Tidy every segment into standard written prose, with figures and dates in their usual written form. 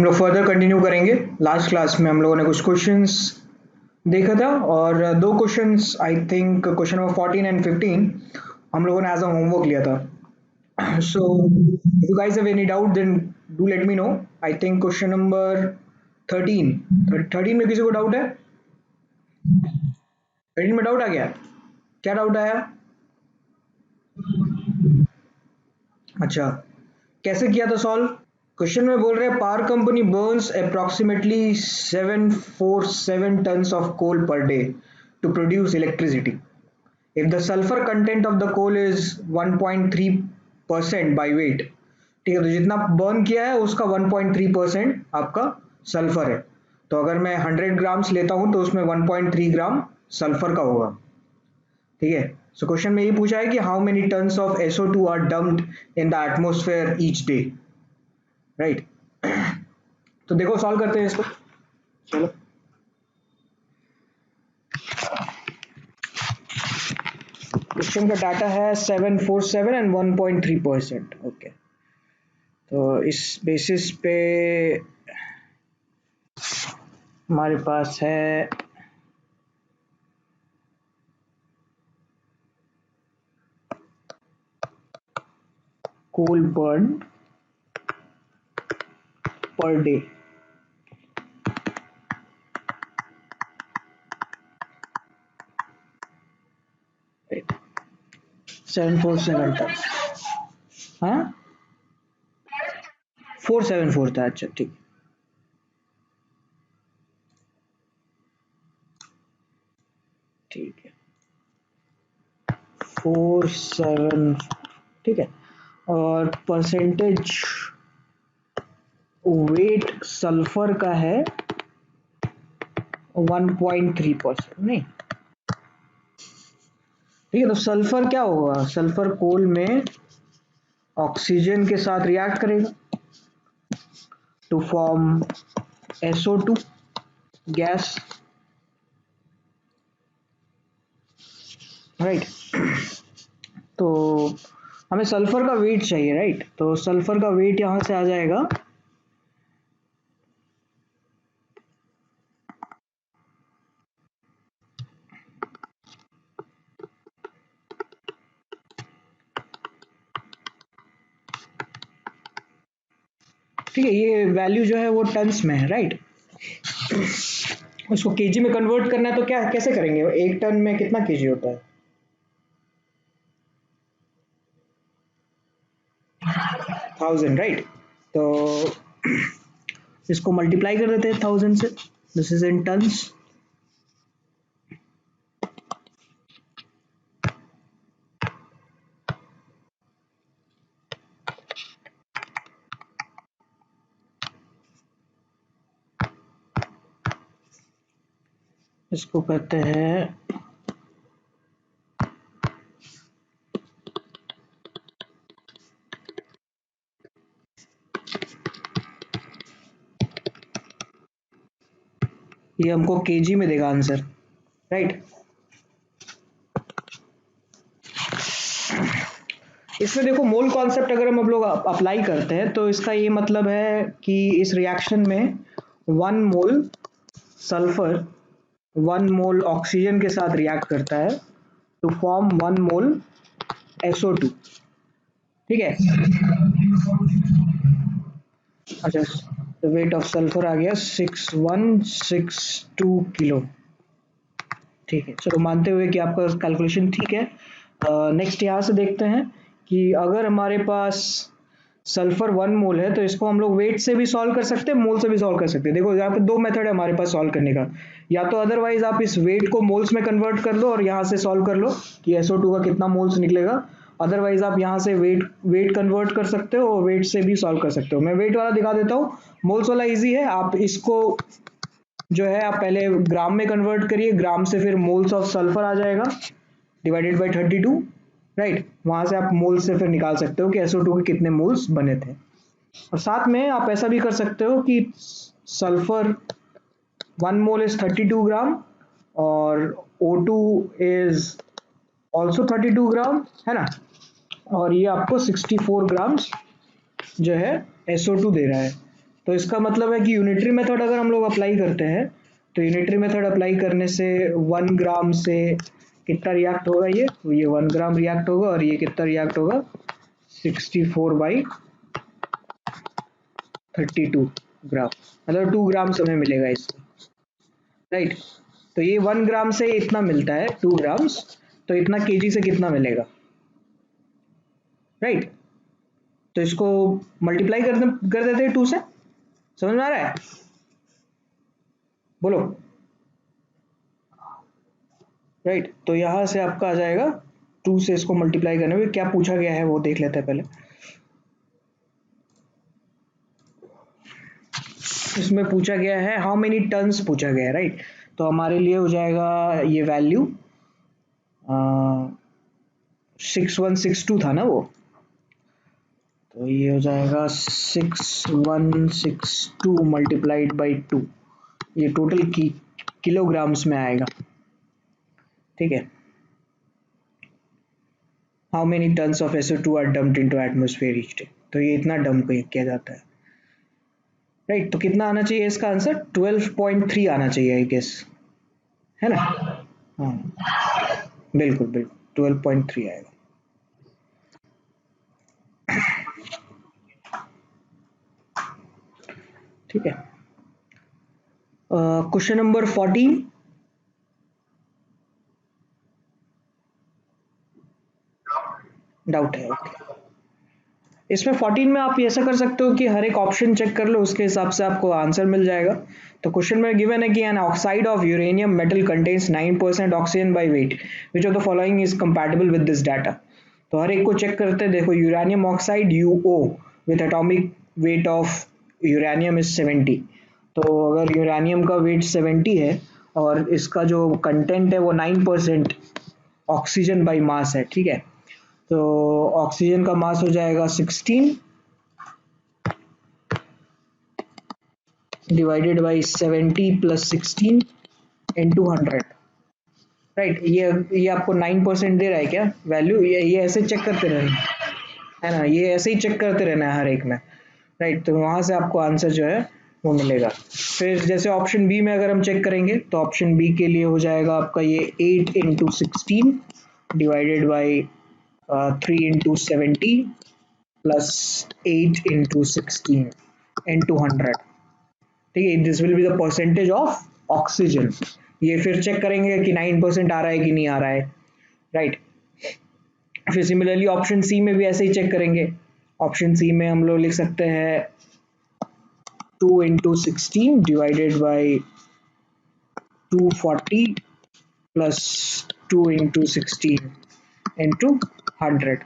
हम लोग further continue करेंगे। लास्ट क्लास में हम लोगों ने कुछ क्वेश्चंस देखा था और दो questions I think question number 14 and 15 हम लोगों ने एज अ होमवर्क लिया था। So if you guys have any doubt then do let me know. I think question number 13 13 में किसी को डाउट है? 13 में डाउट आ गया? क्या डाउट आया? अच्छा, कैसे किया था सॉल्व? क्वेश्चन में बोल रहे हैं power company Burns approximately 747 tons of coal per day to produce electricity. If the sulfur content of the coal is 1.3% by weight, ठीक है, तो जितना बर्न किया है उसका 1.3% आपका सल्फर है। तो अगर मैं 100 ग्राम्स लेता हूं तो उसमें 1.3 ग्राम सल्फर का होगा। ठीक है, सो क्वेश्चन में ये पूछा है कि how many tons of SO2 are dumped in the atmosphere each day, right? तो देखो सॉल्व करते हैं इसको। चलो, क्वेश्चन का डाटा है 747 एंड 1.3%। ओके, तो इस बेसिस पे हमारे पास है coal burn per day. 747 ton, हाँ 474 था। अच्छा ठीक, ठीक है 47, ठीक है। और परसेंटेज वेट सल्फर का है 1.3%, नहीं ठीक है। तो सल्फर क्या होगा? सल्फर कोल में ऑक्सीजन के साथ रिएक्ट करेगा to form SO2 gas, right? तो हमें सल्फर का वेट चाहिए, राइट? तो सल्फर का वेट यहां से आ जाएगा ठीक है, ये वैल्यू जो है वो टन्स में है, राइट? उसको केजी में कन्वर्ट करना है तो क्या कैसे करेंगे? एक टन में कितना केजी होता है? 1000, राइट? तो इसको मल्टीप्लाई कर देते हैं 1000 से। This is in tons. इसको कहते हैं ये हमको केजी में देगा आंसर, राइट? इसमें देखो मोल कॉन्सेप्ट अगर हम लोग अप्लाई करते हैं तो इसका ये मतलब है कि इस रिएक्शन में 1 मोल सल्फर 1 मोल ऑक्सीजन के साथ रिएक्ट करता है टू फॉर्म 1 मोल SO2, ठीक है। अच्छा, तो वेट ऑफ सल्फर आ गया 6162 किलो, ठीक है। चलो मानते हुए कि आपका कैलकुलेशन ठीक है, नेक्स्ट यहाँ से देखते हैं कि अगर हमारे पास सल्फर 1 मोल है तो इसको हम लोग वेट से भी सॉल्व कर सकते हैं, मोल से भी सॉल्व कर सकते हैं। देखो यहाँ पे दो मेथड है हमारे पास सॉल्व करने का। या तो अदरवाइज आप इस वेट को मोल्स में कन्वर्ट कर लो और यहाँ से सॉल्व कर लो कि SO2 का कितना मोल्स निकलेगा। अदरवाइज आप यहाँ से वेट कन्वर्ट कर सकते हो और वेट से भी सॉल्व कर सकते हो। मैं वेट वाला दिखा देता हूँ, मोल्स वाला इजी है। आप इसको जो है आप पहले ग्राम में कन्वर्ट करिए, ग्राम से फिर मोल्स ऑफ सल्फर आ जाएगा डिवाइडेड बाय 32, राइट? वहां से आप मोल से फिर निकाल सकते हो कि SO2 के कितने मोल्स बने थे। और साथ में आप ऐसा भी कर सकते हो कि सल्फर 1 मोल इज 32 ग्राम और O2 इज ऑल्सो 32 ग्राम, है ना? और ये आपको 64 ग्राम्स जो है SO2 दे रहा है। तो इसका मतलब है कि यूनिटरी मेथड अगर हम लोग अप्लाई करते हैं तो यूनिटरी मेथड अप्लाई करने से 1 ग्राम से कितना रिएक्ट होगा, ये 1 ग्राम रिएक्ट होगा और ये कितना रिएक्ट होगा 64/32 ग्राम, मतलब 2 ग्राम हमें मिलेगा इससे, राइट। तो ये 1 ग्राम से इतना मिलता है 2 ग्राम्स, तो इतना केजी से कितना मिलेगा, राइट। तो इसको मल्टीप्लाई कर देते हैं 2 से, समझ में आ रहा है, बोलो, राइट। तो यहां से आपका आ जाएगा 2 से इसको मल्टीप्लाई करने में क्या पूछा गया है वो देख लेते हैं पहले। इसमें पूछा गया है हाउ मेनी टन्स पूछा गया है, राइट। तो हमारे लिए हो जाएगा ये वैल्यू 6162 था ना वो, तो ये हो जाएगा 6162 मल्टीप्लाइड बाई 2, ये टोटल की किलोग्राम्स में आएगा, ठीक है। How many tons of SO2 are dumped into atmosphere each day, तो ये इतना डंप किया जाता है, राइट। तो कितना आना चाहिए इसका आंसर 12.3 आना चाहिए आई गेस, है ना, हाँ बिल्कुल बिल्कुल 12.3 आएगा। ठीक है, क्वेश्चन नंबर 14, डाउट है, ओके। इसमें 14 में आप ऐसा कर सकते हो कि हर एक ऑप्शन चेक कर लो, उसके हिसाब से आपको आंसर मिल जाएगा। तो क्वेश्चन में गिवन है कि an oxide of uranium metal contains 9% oxygen by weight, which of the following is compatible with this data. तो हर एक को चेक करते हैं, देखो uranium oxide UO with atomic weight of uranium is 70, तो अगर यूरेनियम का वेट 70 है और इसका जो कंटेंट है वो 9% ऑक्सीजन बाई मास है, ठीक है। तो ऑक्सीजन का मास हो जाएगा 16 divided by 70 plus 16 into 100, right. ये आपको 9% दे रहा है क्या वैल्यू, ये ऐसे चेक करते रहना है ना, ये ऐसे ही चेक करते रहना है हर एक में, राइट। तो वहां से आपको आंसर जो है वो मिलेगा। फिर जैसे ऑप्शन बी में अगर हम चेक करेंगे तो ऑप्शन बी के लिए हो जाएगा आपका ये 8 into 16 divided by 3 into 70 plus 8 into 16 into 100, ठीक है। This will be the percentage of oxygen. ये फिर चेक करेंगे कि 9% आ रहा है कि नहीं आ रहा है, राइट। फिर सिमिलरली ऑप्शन सी में भी ऐसे ही चेक करेंगे। ऑप्शन सी में हम लोग लिख सकते हैं 2 into 16 divided by 240 plus 2 into 16 into 100,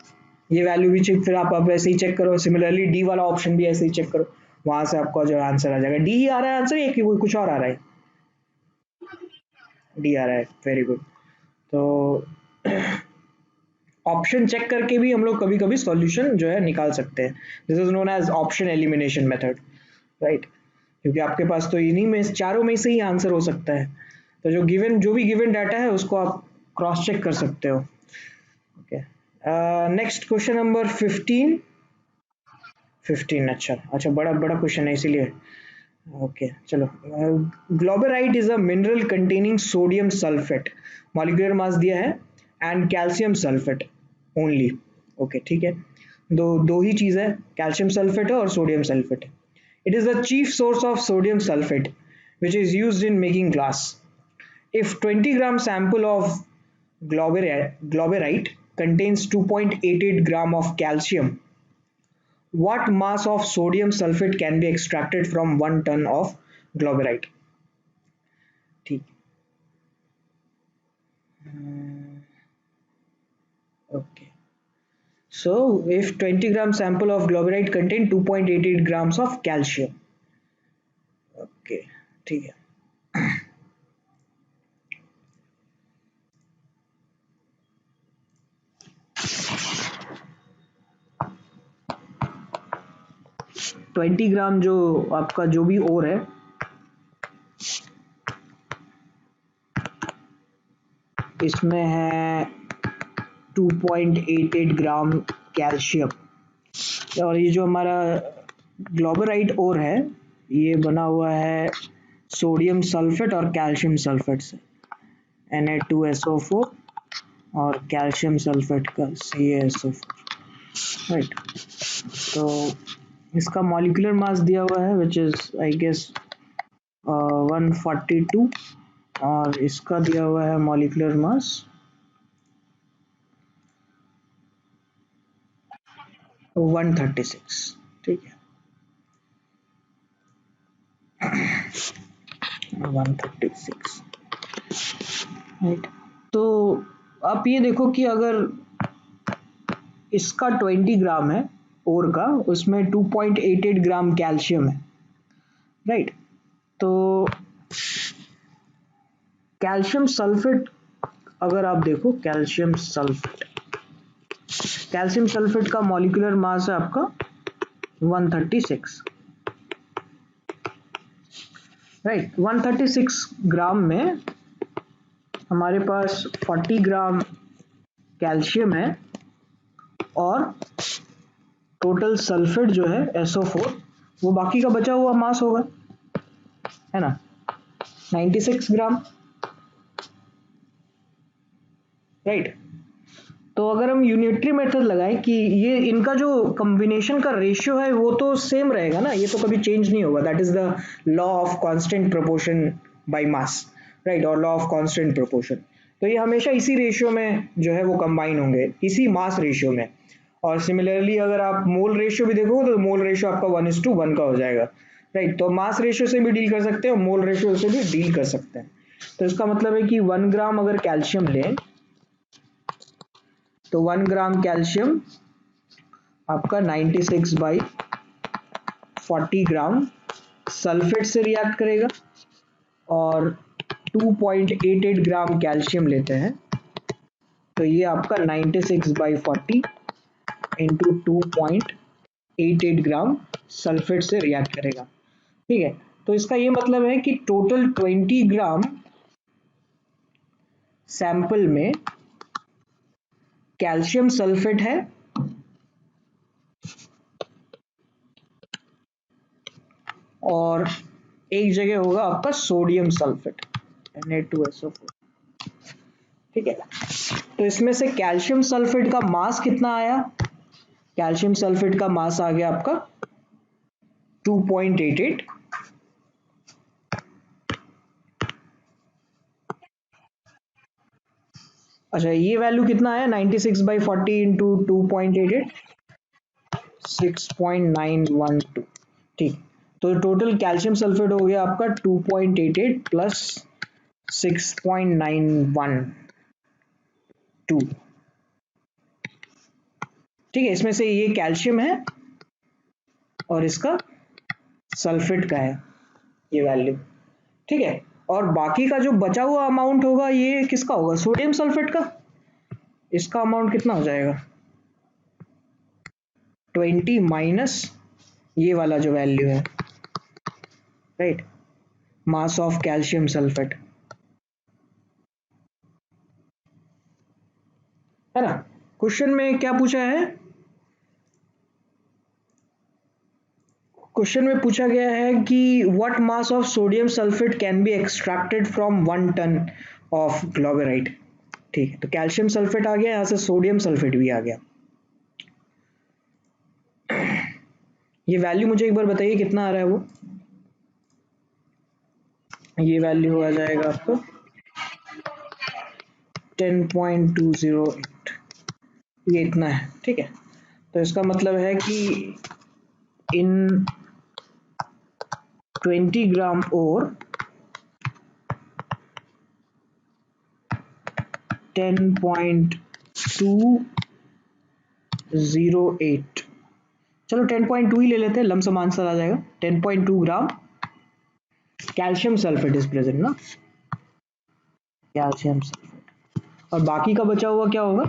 ये वैल्यू भी चेक, फिर आप ऐसे ही चेक करो। सिमिलरली डी वाला ऑप्शन भी ऐसे ही चेक करो, वहां से आपका जो आंसर आ जाएगा। डी ही आ रहा है आंसर, या कि कोई कुछ और आ रहा है, डी आ रहा है, वेरी गुड। तो ऑप्शन चेक करके भी हम लोग कभी कभी सॉल्यूशन जो है निकाल सकते हैं, this is known as option elimination method, right. क्योंकि आपके पास तो इन्हीं में चारों में से ही आंसर हो सकता है, तो जो भी गिवन डाटा है उसको आप क्रॉस चेक कर सकते हो, ओके। नेक्स्ट क्वेश्चन नंबर 15, 15, अच्छा अच्छा, बड़ा बड़ा क्वेश्चन है इसीलिए, ओके चलो। Glauberite is a mineral containing sodium sulphate, molecular mass दिया है and calcium sulphate only, okay ठीक है। दो ही चीज है, कैल्शियम सल्फेट है और सोडियम सल्फेट है। It is the chief source of sodium sulphate which is used in making glass. If 20 gram sample of globerite contains 2.88 gram of calcium, what mass of sodium sulfate can be extracted from 1 ton of globerite? ठीक, okay. So if 20 gram sample of globerite contain 2.88 grams of calcium, okay, ठीक है। 20 ग्राम जो आपका जो भी ओर है, इसमें है 2.88 ग्राम कैल्शियम, और ये जो हमारा ग्लोबराइट ओर है ये बना हुआ है सोडियम सल्फेट और कैल्शियम सल्फेट से, Na2SO4 और कैल्शियम सल्फेट का CaSO4, राइट। तो इसका मॉलिक्यूलर मास दिया हुआ है विच इज आई गेस 142, और इसका दिया हुआ है मॉलिक्यूलर मास 136, ठीक है, 136, राइट। तो आप ये देखो कि अगर इसका 20 ग्राम है ओर का, उसमें 2.88 ग्राम कैल्शियम है, राइट। तो कैल्शियम सल्फेट अगर आप देखो, कैल्शियम सल्फेट का मॉलिक्यूलर मास है आपका 136, राइट। 136 ग्राम में हमारे पास 40 ग्राम कैल्शियम है और टोटल सल्फेट जो है SO4 वो बाकी का बचा हुआ मास होगा, है ना, 96 ग्राम, राइट। तो अगर हम यूनिटरी मेथड लगाएं कि ये इनका जो कॉम्बिनेशन का रेशियो है वो तो सेम रहेगा ना, ये तो कभी चेंज नहीं होगा, that is the law of constant proportion by mass, right, और लॉ ऑफ कांस्टेंट प्रोपोर्शन। तो ये हमेशा इसी रेशियो में जो है वो कंबाइन होंगे, इसी मास रेशियो में। और सिमिलरली अगर आप मोल रेशियो भी देखोगे तो मोल रेशियो आपका 1:1 का हो जाएगा, राइट। तो मास रेशियो से भी डील कर सकते हैं और मोल रेशियो से भी डील कर सकते हैं। तो इसका मतलब है कि 1 ग्राम अगर कैल्शियम लें तो 1 ग्राम कैल्शियम आपका 96/40 ग्राम सल्फेट से रिएक्ट करेगा, और 2.88 ग्राम कैल्शियम लेते हैं तो ये आपका 96/40 इंटू 2.88 ग्राम सल्फेट से रिएक्ट करेगा, ठीक है। तो इसका ये मतलब है कि टोटल 20 ग्राम सैंपल में कैल्शियम सल्फेट है और एक जगह होगा आपका सोडियम सल्फेट Na2SO4, ठीक है। तो इसमें से कैल्शियम सल्फेट का मास कितना आया, कैल्शियम सल्फेट का मास आ गया आपका 2.88, अच्छा ये वैल्यू कितना आया 96/40 इंटू 2.88, 6.912, ठीक। तो टोटल कैल्शियम सल्फेट हो गया आपका 2.88 प्लस 6.912, ठीक है। इसमें से ये कैल्शियम है और इसका सल्फेट का है ये वैल्यू, ठीक है। और बाकी का जो बचा हुआ अमाउंट होगा ये किसका होगा, सोडियम सल्फेट का। इसका अमाउंट कितना हो जाएगा 20 माइनस ये वाला जो वैल्यू है, right, mass of calcium sulphate, है ना। क्वेश्चन में क्या पूछा है, क्वेश्चन में पूछा गया है कि what mass of sodium sulphate can be extracted from 1 tonne of glauberite, ठीक है। तो कैल्शियम सल्फेट आ गया, यहां से सोडियम सल्फेट भी आ गया। ये वैल्यू मुझे एक बार बताइए कितना आ रहा है वो, ये वैल्यू आ जाएगा आपको 10.208, ये इतना है, ठीक है। तो इसका मतलब है कि इन 20 ग्राम और 10.208, चलो 10.2 ही ले लेते हैं, लमसम आंसर आ जाएगा 10.2 ग्राम कैल्शियम सल्फेट इज प्रेजेंट ना, कैल्शियम सल्फेट। और बाकी का बचा हुआ क्या होगा,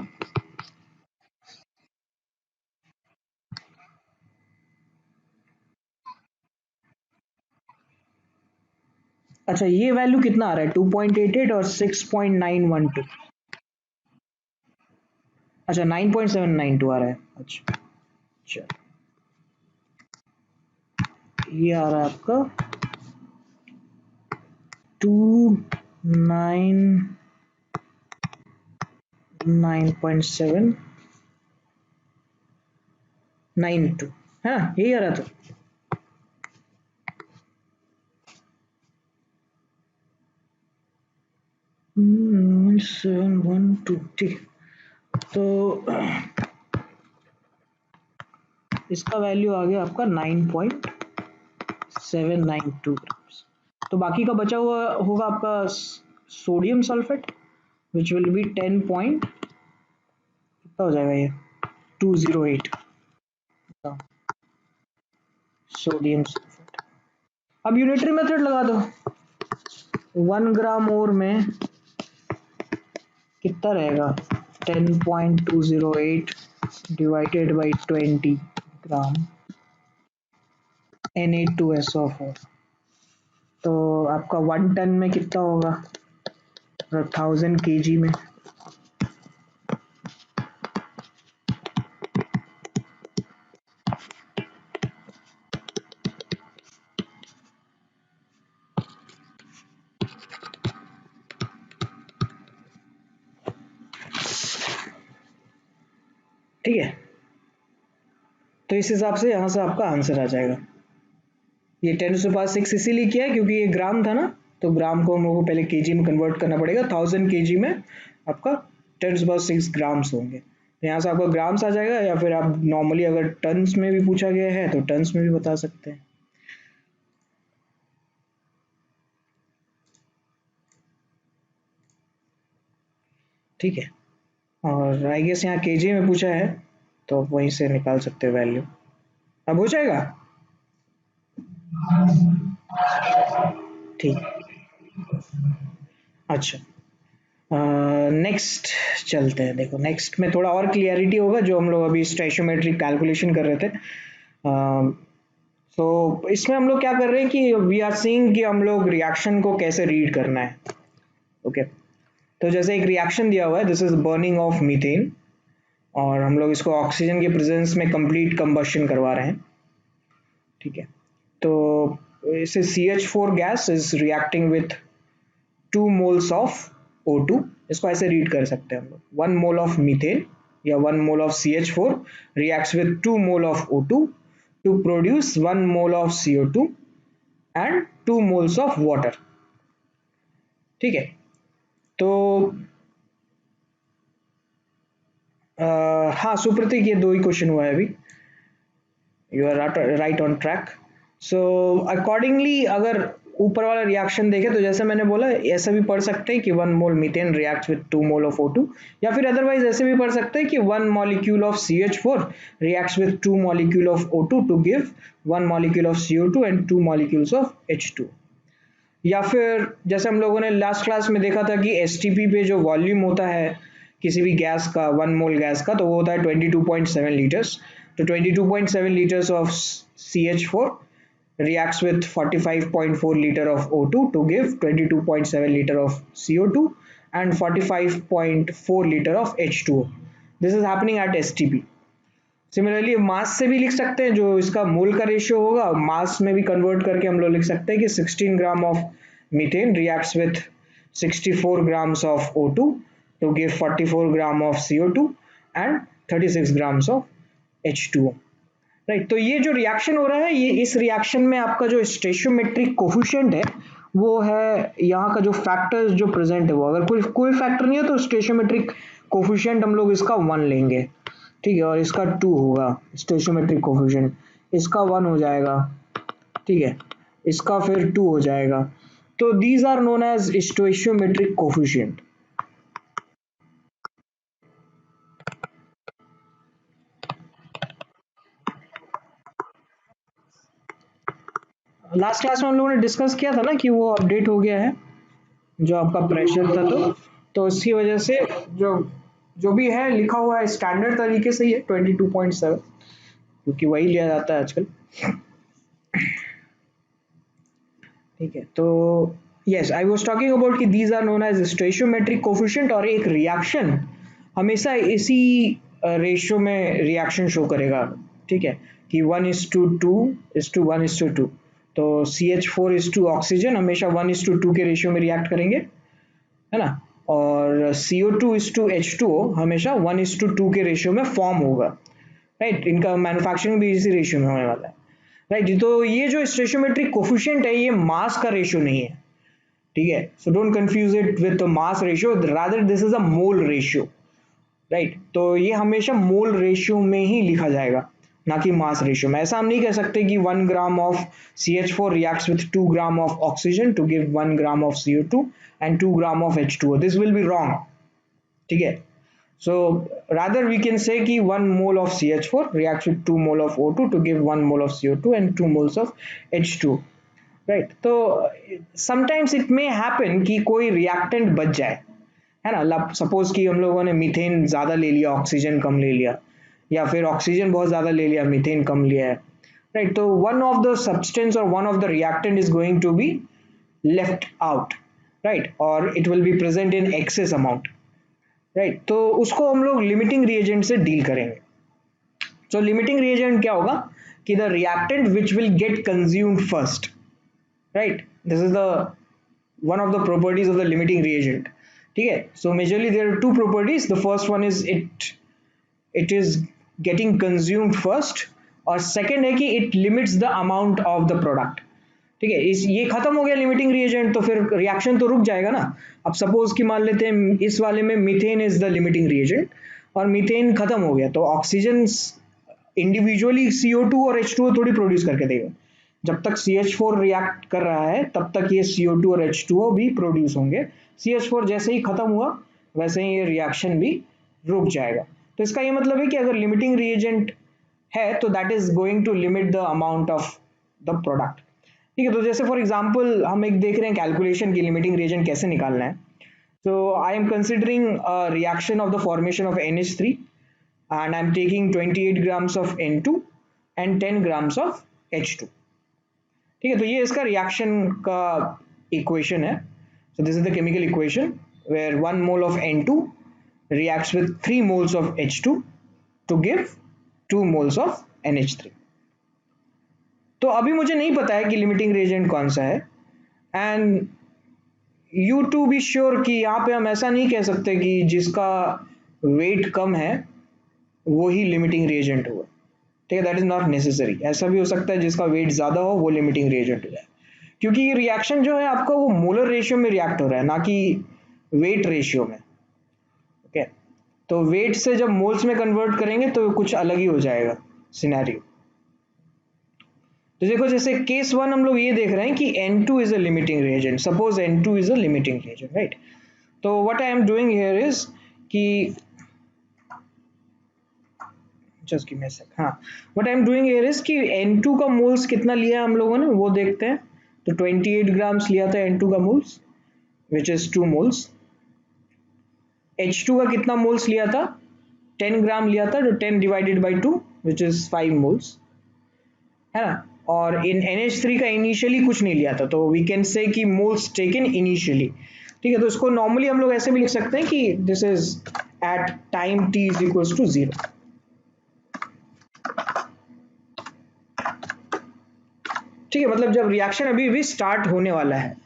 अच्छा ये वैल्यू कितना आ रहा है 2.88 और 6.912, अच्छा 9.792 आ रहा है, अच्छा चलो ये आ रहा है आपका 299.792 है ना, यही आ रहा था। सेवन वन टू, ठीक। तो इसका वैल्यू आ गया आपका 9.792 ग्राम्स। तो बाकी का बचा हुआ होगा आपका sodium sulphate which will B 10 point, कितना हो जाएगा ये 208 सोडियम सल्फेट। अब यूनिटरी मेथड लगा दो, 1 ग्राम और में कितना रहेगा 10.208 डिवाइडेड बाई 20 ग्राम Na2SO4, तो आपका 1 टन में कितना होगा 1000 kg में। ठीक है, तो इस हिसाब से यहाँ से आपका आंसर आ जाएगा। ये 10⁶ इसीलिए किया है क्योंकि ये ग्राम था ना, तो ग्राम को हम लोगों को पहले केजी में कन्वर्ट करना पड़ेगा। 1000 केजी में आपका 10⁶ ग्राम्स होंगे, तो यहाँ से आपका ग्राम्स आ जाएगा, या फिर आप नॉर्मली अगर टन्स में भी पूछा गया है तो टन्स में भी बता सकते हैं। ठीक है, और आई गेस यहाँ केजी में पूछा है तो वहीं से निकाल सकते हैं वैल्यू। अब हो जाएगा, ठीक। अच्छा, नेक्स्ट चलते हैं। देखो नेक्स्ट में थोड़ा और क्लियरिटी होगा, जो हम लोग अभी स्टोइचियोमेट्रिक कैलकुलेशन कर रहे थे। तो इसमें हम लोग क्या कर रहे हैं कि वी आर सीइंग कि हम लोग रिएक्शन को कैसे रीड करना है। ओके, तो जैसे एक रिएक्शन दिया हुआ है, this is burning of methane, और हम लोग इसको ऑक्सीजन के प्रेजेंस में कंप्लीट कंबशन करवा रहे हैं। ठीक है, तो इसे CH4 gas is reacting with 2 moles of O2, इसको ऐसे रीड कर सकते हैं हम लोग। 1 mole ऑफ मीथेन या 1 mole of CH4 reacts with 2 mole of O2 to produce 1 mole of CO2 and 2 moles of water। ठीक है, तो हाँ सुप्रतीक, ये 2 ही क्वेश्चन हुआ है अभी, you are right on track. So accordingly अगर ऊपर वाला रिएक्शन देखें तो जैसे मैंने बोला ऐसा भी पढ़ सकते हैं कि 1 mole methane reacts with 2 mole of O2, या फिर अदरवाइज ऐसे भी पढ़ सकते हैं कि 1 molecule of CH4 reacts with 2 molecule of O2 to give 1 molecule of CO2 and 2 molecules of H2। या फिर जैसे हम लोगों ने लास्ट क्लास में देखा था कि STP पे जो वॉल्यूम होता है किसी भी गैस का, 1 मोल गैस का, तो वो होता है 22.7 लीटर्स। तो 22.7 liters of CH4 reacts with 45.4 liter of O2 to give 22.7 liter of CO2 and 45.4 liter of H2O. This is happening at STP. Similarly mass से भी लिख सकते हैं, जो इसका मोल का रेशियो होगा मास में भी कन्वर्ट करके हम लोग लिख सकते हैं कि 16 gram of methane reacts with 64 grams of O2 to give 44 gram of CO2 and 36 grams of H2O। Right, तो ये जो रिएक्शन हो रहा है, ये इस रिएक्शन में आपका जो स्टोइचियोमेट्रिक कोफिशिएंट है वो है, यहाँ का जो फैक्टर्स जो प्रेजेंट है वो, अगर कोई फैक्टर नहीं है तो स्टोइचियोमेट्रिक कोफिशिएंट हम लोग इसका 1 लेंगे। ठीक है, और इसका 2 होगा स्टोइचियोमेट्रिक कोफिशिएंट, इसका 1 हो जाएगा। ठीक है, इसका फिर 2 हो जाएगा। तो these are known as stoichiometric coefficient. Last class में हम लोगों ने डिस्कस किया था ना कि वो अपडेट हो गया है जो आपका प्रेशर था, तो इसकी वजह से जो भी है लिखा हुआ है स्टैंडर्ड तरीके से ही है 22.7, क्योंकि वही लिया जाता है आजकल। ठीक है, तो yes I was talking about कि these are known as stoichiometric coefficient, और एक रिएक्शन हमेशा इसी रेशियो में रिएक्शन शो करेगा। ठीक है, कि 1:2:1:2, तो CH4 ऑक्सीजन हमेशा 1:2 के रेशियो में रिएक्ट करेंगे, है ना, और CO2:H2O हमेशा 1:2 के रेशियो में फॉर्म होगा, राइट। इनका मैन्युफैक्चरिंग भी इसी रेशियो में होने वाला है, राइट। तो ये जो स्टोइचियोमेट्रिक कोफिशिएंट है ये मास का रेशियो नहीं है, ठीक है। So don't confuse it with mass ratio, rather this is a mole ratio, right. तो ये हमेशा मोल रेशियो में ही लिखा जाएगा, ना कि मास रेशियो में। ऐसा हम नहीं कह सकते कि 1 gram of CH4 reacts with 2 gram of oxygen to give 1 gram of CO2 and 2 gram of H2O, this will be wrong, ठीक है। So rather we can say कि 1 mole of CH4 reacts with 2 mole of O2 to give 1 mole of CO2 and 2 moles of H2, right। तो sometimes it may happen कि कोई reactant बच जाए, है ना। सपोज कि हम लोगों ने मीथेन ज्यादा ले लिया, ऑक्सीजन कम ले लिया, या फिर ऑक्सीजन बहुत ज्यादा ले लिया, मीथेन कम लिया है, राइट। तो वन ऑफ द सब्सटेंस और one of the reactant is going to be left out, right, और it will be present in excess amount, right. तो उसको हम लोग लिमिटिंग रिएजेंट से डील करेंगे। So limiting reagent क्या होगा कि the reactant which will get consumed first, right, this is the one of the properties of the limiting reagent, ठीक है। So majorly there are two properties, the first one is it is getting consumed first, और second है कि it limits the amount of the product, ठीक है। इस ये खत्म हो गया लिमिटिंग रिएजेंट, तो फिर रिएक्शन तो रुक जाएगा ना। अब सपोज कि मान लेते हैं इस वाले में methane is the limiting reagent और मीथेन खत्म हो गया, तो ऑक्सीजन इंडिविजुअली CO2 और H2O थोड़ी प्रोड्यूस करके देगा। जब तक CH4 रिएक्ट कर रहा है तब तक ये CO2 और H2O भी प्रोड्यूस होंगे। CH4 जैसे ही खत्म हुआ वैसे ही ये रिएक्शन भी रुक जाएगा। तो इसका ये मतलब है कि अगर लिमिटिंग रिएजेंट है तो that is going to limit the amount of the product, ठीक है। तो जैसे फॉर एग्जांपल हम एक देख रहे हैं कैलकुलेशन की लिमिटिंग रिएजेंट कैसे निकालना है। So I am considering a reaction of the formation of NH3 and I am taking 28 grams of N2 and 10 grams of H2, ठीक है। तो ये इसका रिएक्शन का इक्वेशन है। So this is the chemical equation where 1 mole of N2 reacts with 3 moles of H2 to give 2 moles of NH3। तो अभी मुझे नहीं पता है कि लिमिटिंग रिएजेंट कौन सा है, and you to be sure कि यहाँ पे हम ऐसा नहीं कह सकते कि जिसका वेट कम है वो ही लिमिटिंग रिएजेंट हुआ, ठीक है। That is not necessary. ऐसा भी हो सकता है जिसका वेट ज्यादा हो वो लिमिटिंग रिएजेंट हो जाए, क्योंकि ये रिएक्शन जो है आपका वो मोलर रेशियो में रिएक्ट हो रहा है, ना कि वेट रेशियो में, ओके। तो वेट से जब मोल्स में कन्वर्ट करेंगे तो कुछ अलग ही हो जाएगा सिनेरियो। तो देखो जैसे केस 1 हम लोग ये देख रहे हैं कि N2 is a limiting reagent, suppose N2 is a limiting reagent, right. तो what I am doing here is कि just give me a sec, हाँ, what I am doing here is कि N2 का मोल्स कितना लिया हम लोगों ने वो देखते हैं। तो 28 ग्राम्स लिया था N2 का moles which is 2 moles. H2 का कितना मोल्स लिया था, 10 ग्राम लिया था, तो 10 divided by 2 which is 5 moles, है ना। और इन NH3 का इनिशियली कुछ नहीं लिया था, तो वी कैन से कि मोल्स टेकन इनिशियली, ठीक है। तो इसको नॉर्मली हम लोग ऐसे भी लिख सकते हैं कि this is at time t is equals to 0, ठीक है। मतलब जब रिएक्शन अभी भी स्टार्ट होने वाला है,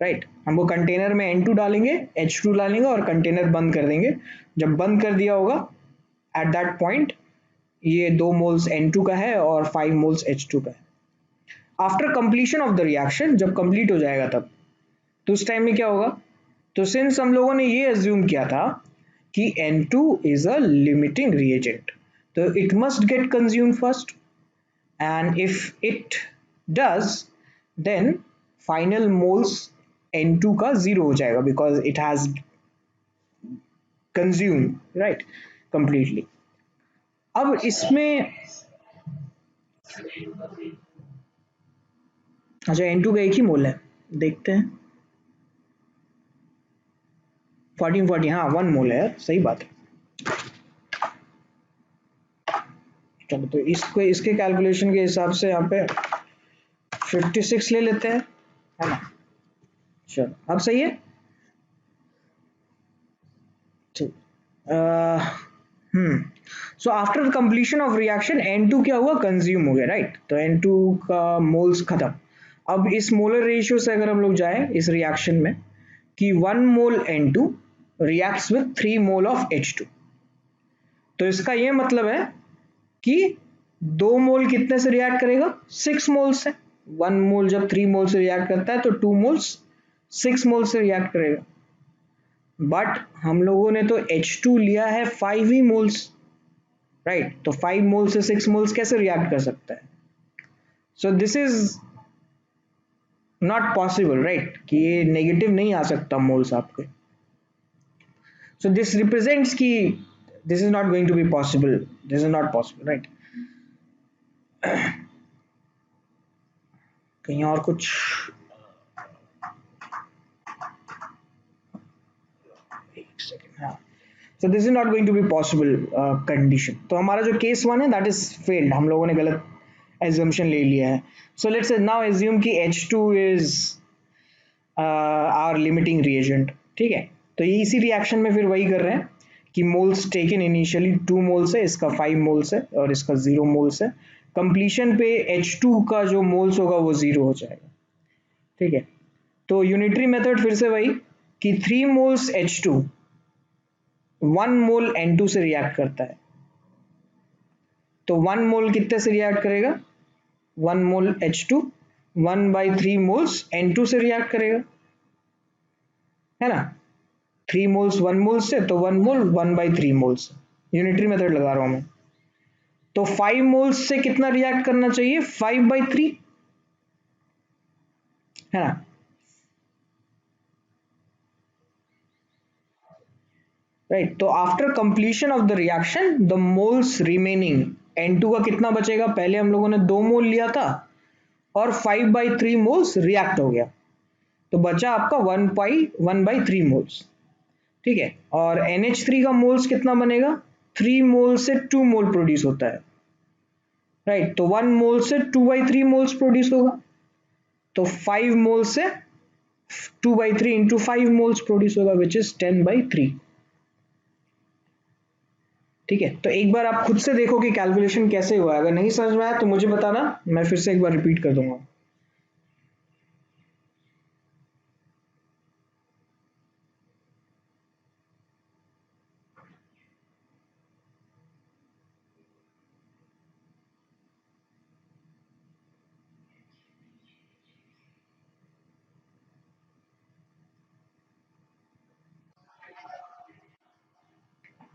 राइट, हम वो कंटेनर में N2 डालेंगे, H2 डालेंगे और कंटेनर बंद कर देंगे। जब बंद कर दिया होगा एट दैट पॉइंट ये 2 मोल्स N2 का है और 5 मोल्स H2 का है। After completion of the reaction, जब कंप्लीट हो जाएगा तब, तो उस टाइम में क्या होगा, तो सिंस हम लोगों ने ये अज्यूम किया था कि N2 is a limiting reagent, तो it must get consumed first, and if it does then final moles N2 का 0 हो जाएगा because it has consumed, right, completely. अब इसमें अच्छा N2 का एक ही मोल है, देखते हैं 1440, हाँ 1 मोल है, सही बात है। चलो तो इसको इसके कैलकुलेशन के हिसाब से यहाँ पे 56 ले लेते हैं, है ना। चलो अब सही है, ठीक। So after completion of reaction N2 क्या हुआ, कंज्यूम हो गया, राइट। तो N2 का मोल्स खत्म। अब इस मोलर रेशियो से अगर हम लोग जाएं इस रिएक्शन में कि 1 मोल N2 reacts with 3 mole of H2, तो इसका ये मतलब है कि 2 मोल कितने से रिएक्ट करेगा, 6 मोल से। 1 मोल जब 3 मोल से रिएक्ट करता है तो 2 मोल्स 6 मोल से रिएक्ट करेगा। बट हम लोगों ने तो H2 लिया है 5 ही मोल्स, राइट। तो 5 मोल से 6 मोल्स कैसे रिएक्ट कर सकता है? So this is not possible, right, कि ये नेगेटिव नहीं आ सकता मोल्स आपके। सो दिस रिप्रेजेंट्स कि this is not going to be possible, this is not possible, right. कहीं और कुछ? एक सेकेंड, हाँ। So this is not going to be possible condition. तो हमारा जो केस 1 है दैट इज फेल्ड, हम लोगों ने गलत एज्यूम्पशन ले लिया है। सो लेट्स नाउ एज्यूम कि H2 is our limiting reagent, ठीक है। तो ये इसी रिएक्शन में फिर वही कर रहे हैं कि मोल्स टेकन इनिशियली 2 मोल्स है, इसका 5 मोल्स है और इसका 0 मोल्स है। कंप्लीशन पे H2 का जो मोल्स होगा वो 0 हो जाएगा, ठीक है। तो यूनिटरी मेथड फिर से वही कि 3 मोल्स H2 1 मोल N2 से रिएक्ट करता है। तो 1 मोल कितने से रिएक्ट करेगा, 1 मोल H2 1/3 मोल्स N2 से रिएक्ट करेगा, है ना। 3 मोल्स 1 मोल से, तो 1 मोल 1/3 मोल्स। यूनिटरी मेथड लगा रहा हूं मैं। तो 5 मोल्स से कितना रिएक्ट करना चाहिए, 5/3, है ना। राइट। तो after completion of the reaction the moles remaining N2 का कितना बचेगा, पहले हम लोगों ने 2 मोल लिया था और 5/3 मोल्स रिएक्ट हो गया, तो बचा आपका 1/3 मोल्स, ठीक है। और NH3 का मोल्स कितना बनेगा, 3 मोल से 2 मोल प्रोड्यूस होता है, राइट। तो 1 मोल से 2/3 मोल्स प्रोड्यूस होगा, तो 5 मोल से 2/3 इंटू 5 मोल्स प्रोड्यूस होगा विच इज 10/3, ठीक है। तो एक बार आप खुद से देखो कि कैलकुलेशन कैसे हुआ, अगर नहीं समझ में आया तो मुझे बताना, मैं फिर से एक बार रिपीट कर दूंगा।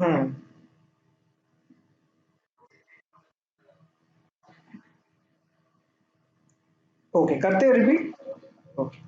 हम्म, ओके, करते हैं रिपीट। ओके।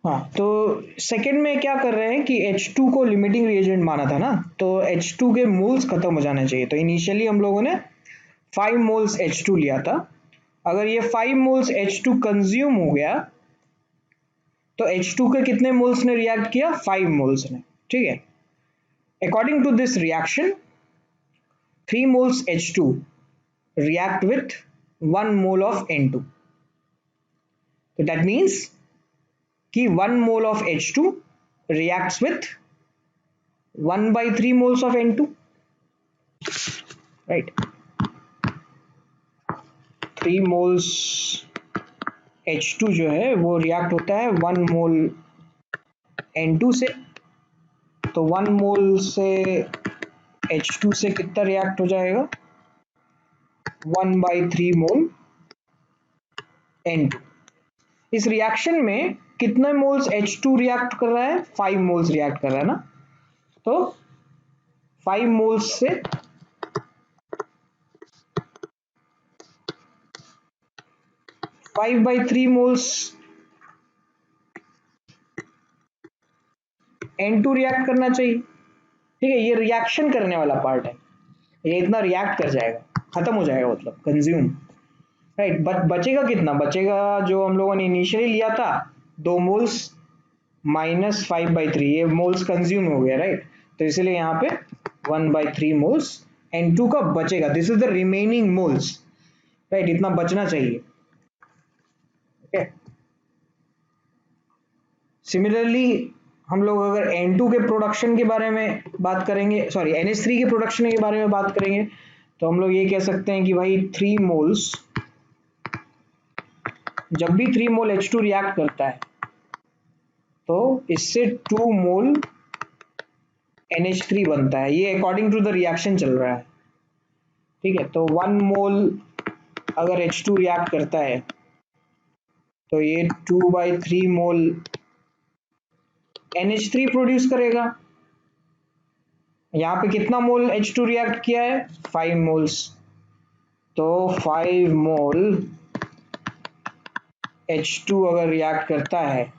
हाँ, तो सेकंड में क्या कर रहे हैं कि H2 को लिमिटिंग रिएजेंट माना था ना, तो H2 के मोल्स खत्म हो जाने चाहिए। तो इनिशियली हम लोगों ने 5 मोल्स H2 लिया था। अगर ये 5 मोल्स H2 कंज्यूम हो गया तो H2 के कितने मोल्स ने रिएक्ट किया, 5 मोल्स ने, ठीक है। According to this reaction 3 moles H2 react with 1 mole of N2. So that means कि 1 mole of H2 reacts with 1/3 moles of N2, right. 3 moles H2 जो है वो रिएक्ट होता है 1 मोल N2 से, तो 1 मोल से H2 से कितना रिएक्ट हो जाएगा, 1/3 मोल N2। इस रिएक्शन में कितने मोल्स H2 रिएक्ट कर रहा है, 5 मोल्स रिएक्ट कर रहा है ना। तो 5 मोल्स से 5/3 मोल्स N2 रिएक्ट करना चाहिए, ठीक है। ये रिएक्शन करने वाला पार्ट है, ये इतना रिएक्ट कर जाएगा। खत्म हो जाएगा, मतलब कंज्यूम, राइट। बचेगा कितना, बचेगा जो हम लोगों ने इनिशियली लिया था 2 मोल्स -5/3, ये मोल्स कंज्यूम हो गया, राइट। तो इसलिए यहाँ पे 1/3 मोल्स N2 का बचेगा, this is the remaining moles, right, इतना बचना चाहिए। ओके, सिमिलरली हम लोग अगर N2 के प्रोडक्शन के बारे में बात करेंगे, सॉरी NH3 के प्रोडक्शन के बारे में बात करेंगे, तो हम लोग ये कह सकते हैं कि भाई 3 मोल्स, जब भी 3 मोल H2 रिएक्ट करता है तो इससे 2 मोल NH3 बनता है, ये अकॉर्डिंग टू द रिएक्शन चल रहा है, ठीक है। तो 1 मोल अगर H2 रिएक्ट करता है तो ये 2/3 मोल NH3 प्रोड्यूस करेगा। यहाँ पे कितना मोल H2 रिएक्ट किया है, 5 मोल्स, तो 5 मोल H2 अगर रिएक्ट करता है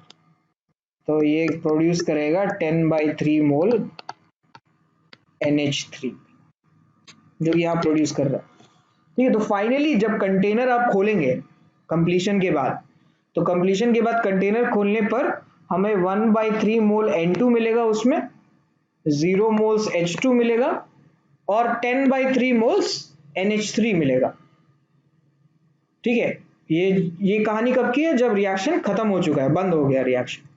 तो ये प्रोड्यूस करेगा 10/3 मोल NH3, जो यहाँ प्रोड्यूस कर रहा है, ठीक है। तो फाइनली जब कंटेनर आप खोलेंगे कंप्लीशन के बाद, तो कंप्लीशन के बाद कंटेनर खोलने पर हमें 1/3 मोल N2 मिलेगा, उसमें 0 मोल्स H2 मिलेगा और 10/3 मोल्स NH3 मिलेगा, ठीक है। ये कहानी कब की है, जब रिएक्शन खत्म हो चुका है, बंद हो गया रिएक्शन।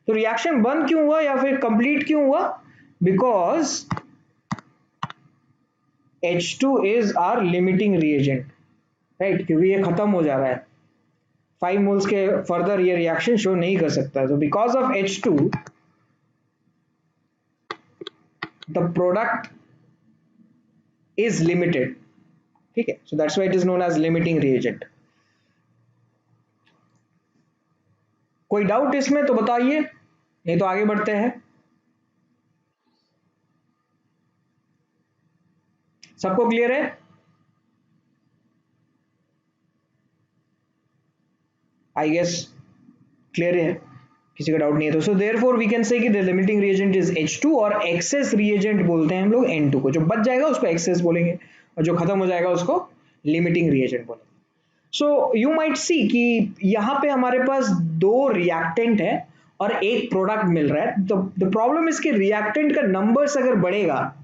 तो रिएक्शन बंद क्यों हुआ या फिर कंप्लीट क्यों हुआ, because H2 is our limiting reagent, right, क्योंकि ये खत्म हो जा रहा है, 5 मोल्स के फर्दर ये रिएक्शन शो नहीं कर सकता, तो because of H2 the product is limited, ठीक है। So that's why it is known as limiting reagent. कोई डाउट इसमें तो बताइए, नहीं तो आगे बढ़ते हैं। सबको क्लियर है, आई गेस क्लियर है, किसी का डाउट नहीं है तो। So therefore we can say कि the limiting reagent is H2 और एक्सेस रिएजेंट बोलते हैं हम लोग N2 को, जो बच जाएगा उसको एक्सेस बोलेंगे और जो खत्म हो जाएगा उसको लिमिटिंग रिएजेंट बोलेंगे। सो यू माइट सी कि यहाँ पे हमारे पास 2 रिएक्टेंट है और एक प्रोडक्ट मिल रहा है, तो द प्रॉब्लम इज कि रिएक्टेंट का नंबर्स अगर बढ़ेगा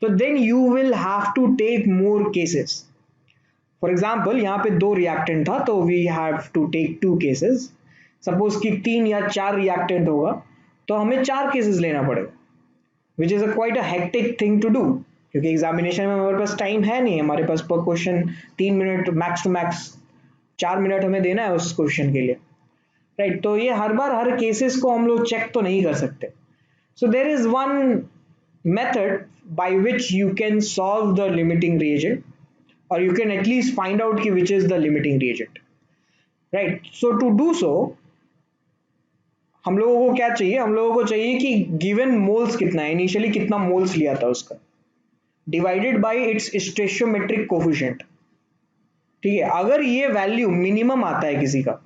तो then you will have to take more cases. For example यहाँ पे 2 रिएक्टेंट था तो we have to take 2 cases, suppose कि 3 या 4 रिएक्टेंट होगा तो हमें 4 केसेस लेना पड़ेगा, which is a quite a hectic thing to do, क्योंकि एग्जामिनेशन में हमारे पास टाइम है नहीं, हमारे पास पर question 3 minute max to max 4 minute हमें देना है उस क्वेश्चन के लिए, राइट। तो ये हर बार हर केसेस को हम लोग चेक तो नहीं कर सकते। So there is one method by which you can solve the limiting reagent, or you can at least find out ki which is the limiting reagent, right? So to do so हम लोगों को क्या चाहिए, हम लोगों को चाहिए कि गिवन मोल्स कितना है, इनिशियली कितना मोल्स लिया था उसका, divided by its stoichiometric coefficient, ठीक है। अगर ये वैल्यू मिनिमम आता है किसी का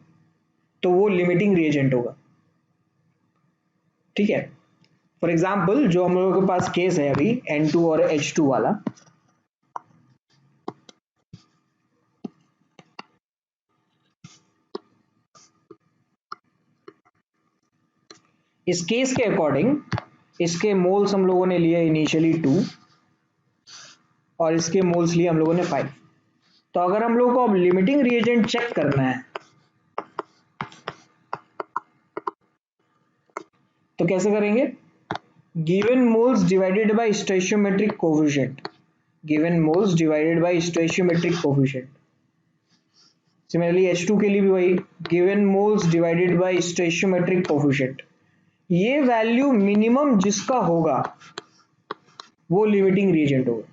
तो वो लिमिटिंग रिएजेंट होगा, ठीक है। फॉर एग्जाम्पल जो हम लोगों के पास केस है अभी N2 और H2 वाला, इस केस के अकॉर्डिंग इसके मोल्स हम लोगों ने लिए इनिशियली 2 और इसके मोल्स लिए हम लोगों ने 5। तो अगर हम लोगों को अब लिमिटिंग रिएजेंट चेक करना है तो कैसे करेंगे, given moles divided by stoichiometric coefficient, given moles divided by stoichiometric coefficient. Similarly H2 के लिए भी वही, given moles divided by stoichiometric coefficient, ये वैल्यू मिनिमम जिसका होगा वो लिमिटिंग रिएजेंट होगा,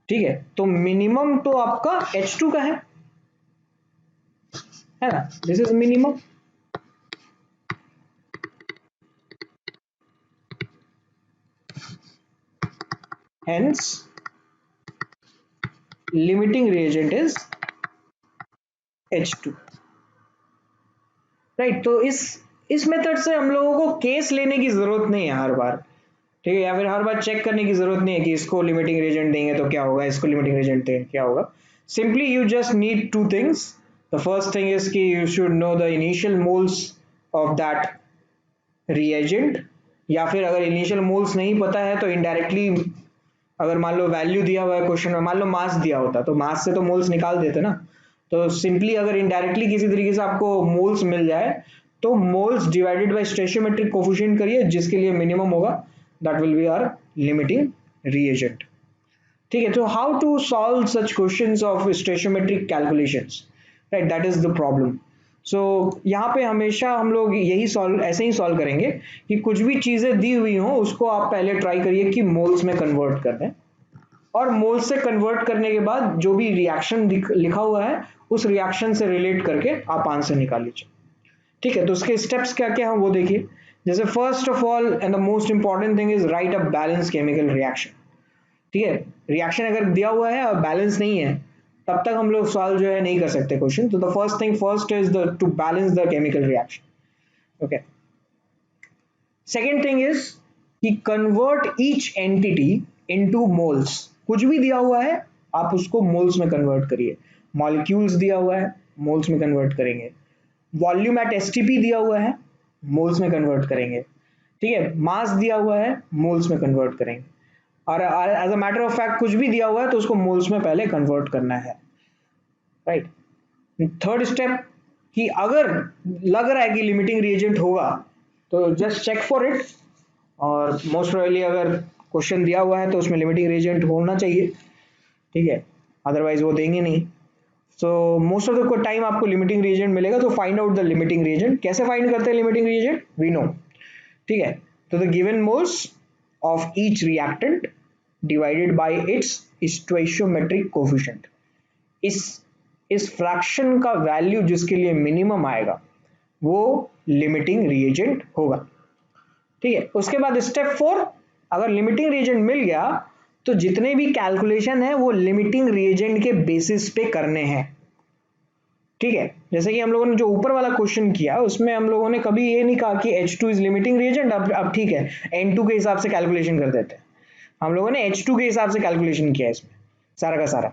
ठीक है। तो मिनिमम तो आपका H2 का है ना, this is minimum, hence limiting reagent is H2, right. तो इस मेथड से हम लोगों को केस लेने की जरूरत नहीं है हर बार, ठीक है, या फिर हर बार चेक करने की जरूरत नहीं है कि इसको लिमिटिंग रिएजेंट देंगे तो क्या होगा, इसको लिमिटिंग रिएजेंट देंगे क्या होगा. Simply you just need two things. The first thing is कि you should know the initial moles of that reagent, या फिर अगर इनिशियल मोल्स नहीं पता है तो इनडायरेक्टली अगर मान लो वैल्यू दिया हुआ है क्वेश्चन में, मान लो मास दिया होता तो मास से तो मोल्स निकाल देते ना. तो सिंपली अगर इनडायरेक्टली किसी तरीके से आपको मोल्स मिल जाए तो moles divided by stoichiometric coefficient करिए जिसके लिए मिनिमम होगा, that will be our limiting reagent. ठीक है, तो how to solve such questions of stoichiometric calculations, right, that is the problem. So यहाँ पे हमेशा हम लोग यही सॉल्व ऐसे ही सॉल्व करेंगे कि कुछ भी चीजें दी हुई हो उसको आप पहले ट्राई करिए कि मोल्स में कन्वर्ट कर दें, और मोल्स से कन्वर्ट करने के बाद जो भी रिएक्शन लिखा हुआ है उस रिएक्शन से रिलेट करके आप आंसर निकाल लीजिए. ठीक है, तो उसके स्टेप्स क्या क्या हैं वो देखिए. जैसे first of all and the most important thing is right a balance chemical reaction. ठीक है, रिएक्शन अगर दिया हुआ है और बैलेंस नहीं है तब तक हम लोग सॉल्व जो है नहीं कर सकते क्वेश्चन. तो the first thing first is the to balance the chemical reaction. Okay, second thing is कि convert each entity into moles. कुछ भी दिया हुआ है आप उसको मोल्स में कन्वर्ट करिए. मॉलिक्यूल्स दिया हुआ है मोल्स में कन्वर्ट करेंगे, वॉल्यूम एट एसटीपी दिया हुआ है मोल्स में कन्वर्ट करेंगे, ठीक है, मास दिया हुआ है मोल्स में कन्वर्ट करेंगे, और as a matter of fact कुछ भी दिया हुआ है तो उसको मोल्स में पहले कन्वर्ट करना है, राइट. थर्ड स्टेप कि अगर लग रहा है कि लिमिटिंग रिएजेंट होगा तो जस्ट चेक फॉर इट, और मोस्ट प्रोबेबली अगर क्वेश्चन दिया हुआ है तो उसमें लिमिटिंग रिएजेंट होना चाहिए. ठीक है, अदरवाइज वो देंगे नहीं. So most of the time आपको लिमिटिंग रिएजेंट मिलेगा. तो find out the limiting reagent. कैसे फाइंड करते हैं लिमिटिंग रिएजेंट, वी नो. ठीक है, तो the given moles of each reactant divided by its stoichiometric coefficient. इस फ्रैक्शन का वैल्यू जिसके लिए मिनिमम आएगा वो लिमिटिंग रिएजेंट होगा. ठीक है, उसके बाद स्टेप 4, अगर लिमिटिंग रिएजेंट मिल गया तो जितने भी कैलकुलेशन है वो लिमिटिंग रिएजेंट के बेसिस पे करने हैं. ठीक है, जैसे कि हम लोगों ने जो ऊपर वाला क्वेश्चन किया उसमें हम लोगों ने कभी ये नहीं कहा कि H2 इज लिमिटिंग रिएजेंट. अब ठीक है, N2 के हिसाब से कैलकुलेशन कर देते हैं. हम लोगों ने H2 के हिसाब से कैलकुलेशन किया इसमें सारा का सारा.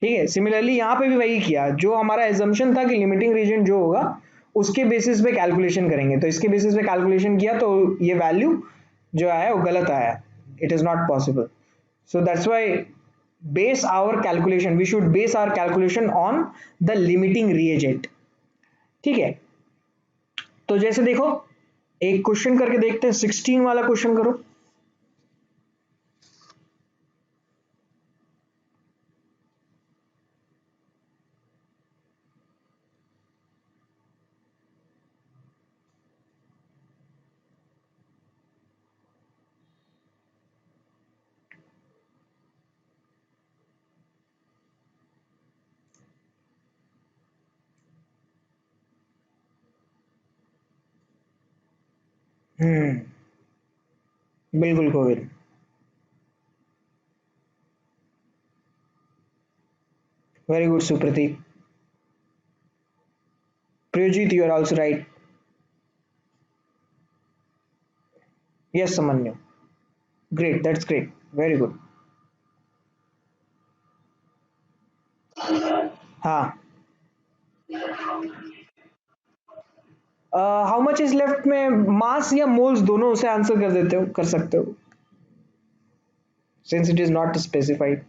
ठीक है, सिमिलरली यहाँ पे भी वही किया. जो हमारा एजम्पशन था कि लिमिटिंग रीजन जो होगा उसके बेसिस पे कैलकुलेशन करेंगे, तो इसके बेसिस पे कैलकुलेशन किया तो ये वैल्यू जो आया वो गलत आया. It is not possible. So that's why base our calculation, we should base our calculation on the limiting reagent. ठीक है, तो जैसे देखो एक क्वेश्चन करके देखते हैं. 16 वाला क्वेश्चन करो. बिल्कुल Kovil. Very good Supratik. Priyojit, you are also right. Yes, Samanyu. Great, that's great. Very good. हाँ. हाउ मच इज लेफ्ट में मास या मोल्स दोनों से आंसर कर देते हो, कर सकते हो, since it is not specified.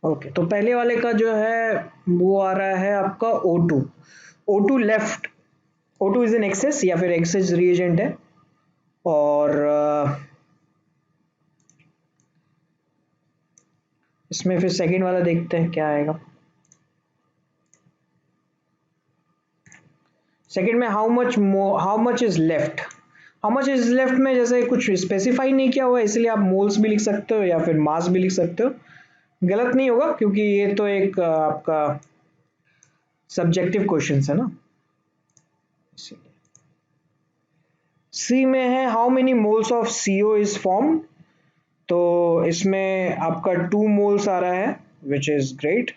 Okay, तो पहले वाले का जो है वो आ रहा है आपका O2। O2 left, O2 is an access या फिर एक्सेस रिएजेंट है। और इसमें फिर सेकंड वाला देखते हैं क्या आएगा। सेकंड में how much is left. How much is left में जैसे कुछ स्पेसिफाई नहीं किया हुआ है, इसलिए आप मोल्स भी लिख सकते हो या फिर मास भी लिख सकते हो। गलत नहीं होगा क्योंकि ये तो एक आपका सब्जेक्टिव क्वेश्चन है ना। सी में है how many moles of CO is form. तो इसमें आपका 2 मोल्स आ रहा है which is great.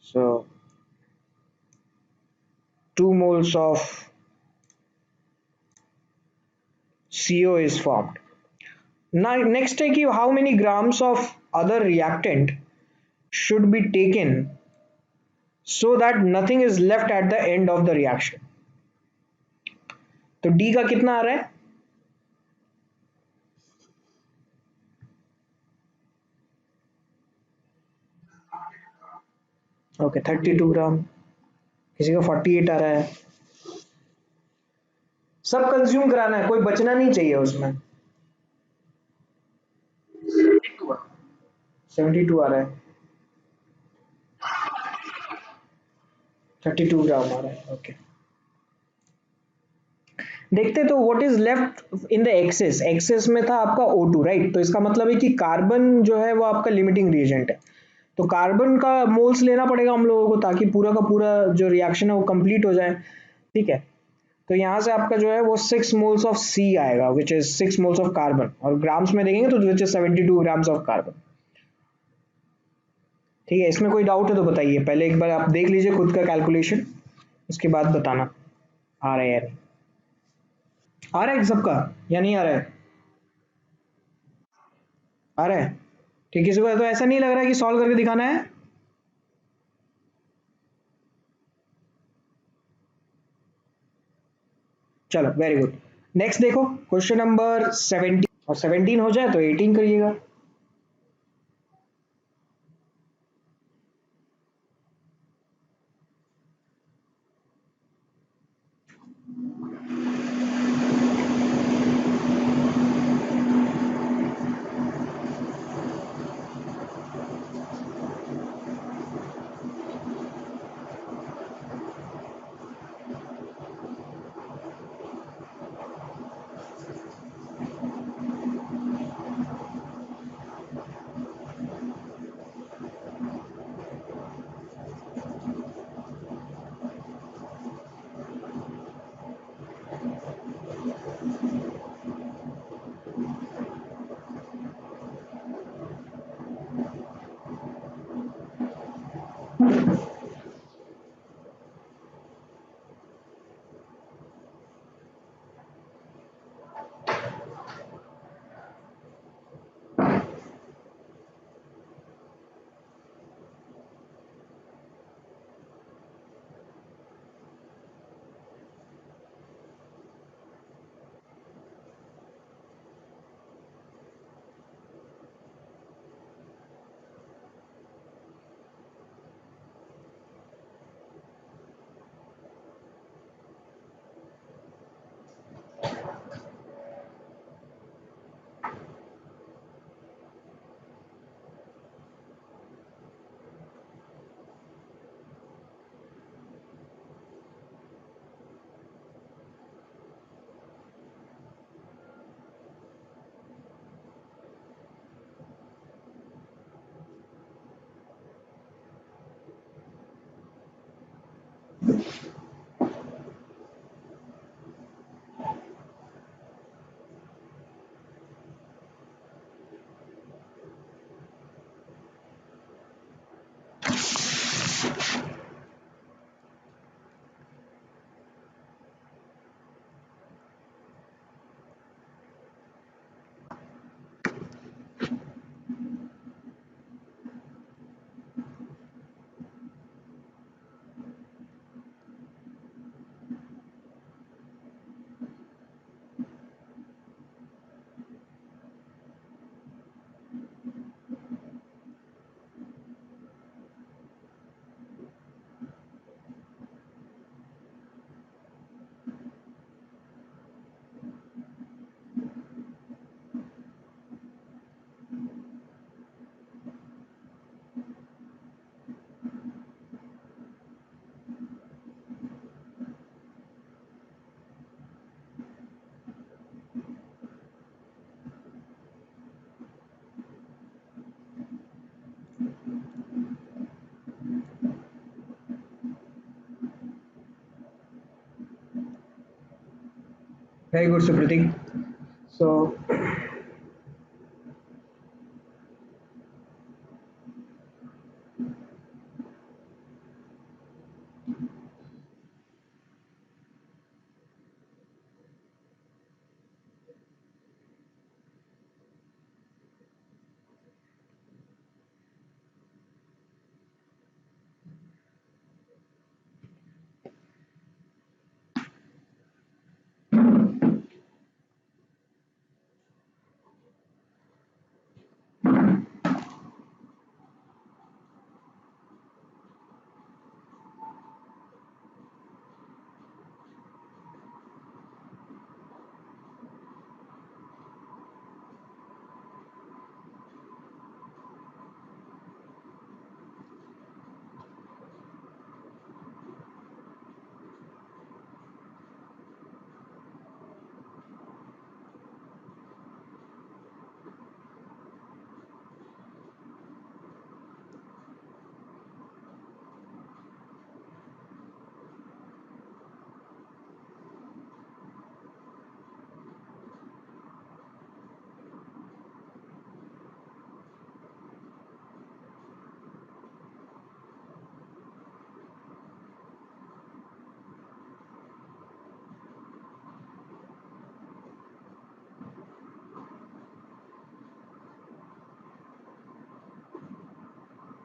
So 2 moles of CO is formed. Now next है कि how many grams of other reactant should be taken so that nothing is left at the end of the reaction। तो D का कितना आ रहा है? Okay 32 ग्राम, किसी का 48 आ रहा है। सब कंज्यूम कराना है, कोई बचना नहीं चाहिए उसमें। 72 आ रहा है, 32 ग्राम आ रहा है। ओके देखते तो what is left in the excess. Excess में था आपका O2 राइट, तो इसका मतलब है कि कार्बन जो है वो आपका लिमिटिंग रिएजेंट है। तो कार्बन का मोल्स लेना पड़ेगा हम लोगों को ताकि पूरा का पूरा जो रिएक्शन है वो कंप्लीट हो जाए। ठीक है, तो यहाँ से आपका जो है वो 6 मोल्स ऑफ सी आएगा which is 6 moles of carbon, और ग्राम्स में देखेंगे तो which is 72 grams of carbon. ठीक है, इसमें कोई डाउट है तो बताइए, पहले एक बार आप देख लीजिए खुद का कैलकुलेशन, उसके बाद बताना आ रहा है या नहीं। आ रहा है सबका या नहीं आ रहा है? आ रहा है। ठीक, किसी को तो ऐसा नहीं लग रहा है कि सॉल्व करके दिखाना है। चलो वेरी गुड। नेक्स्ट देखो क्वेश्चन नंबर 17, और 17 हो जाए तो 18 करिएगा। Very good, Supratik. So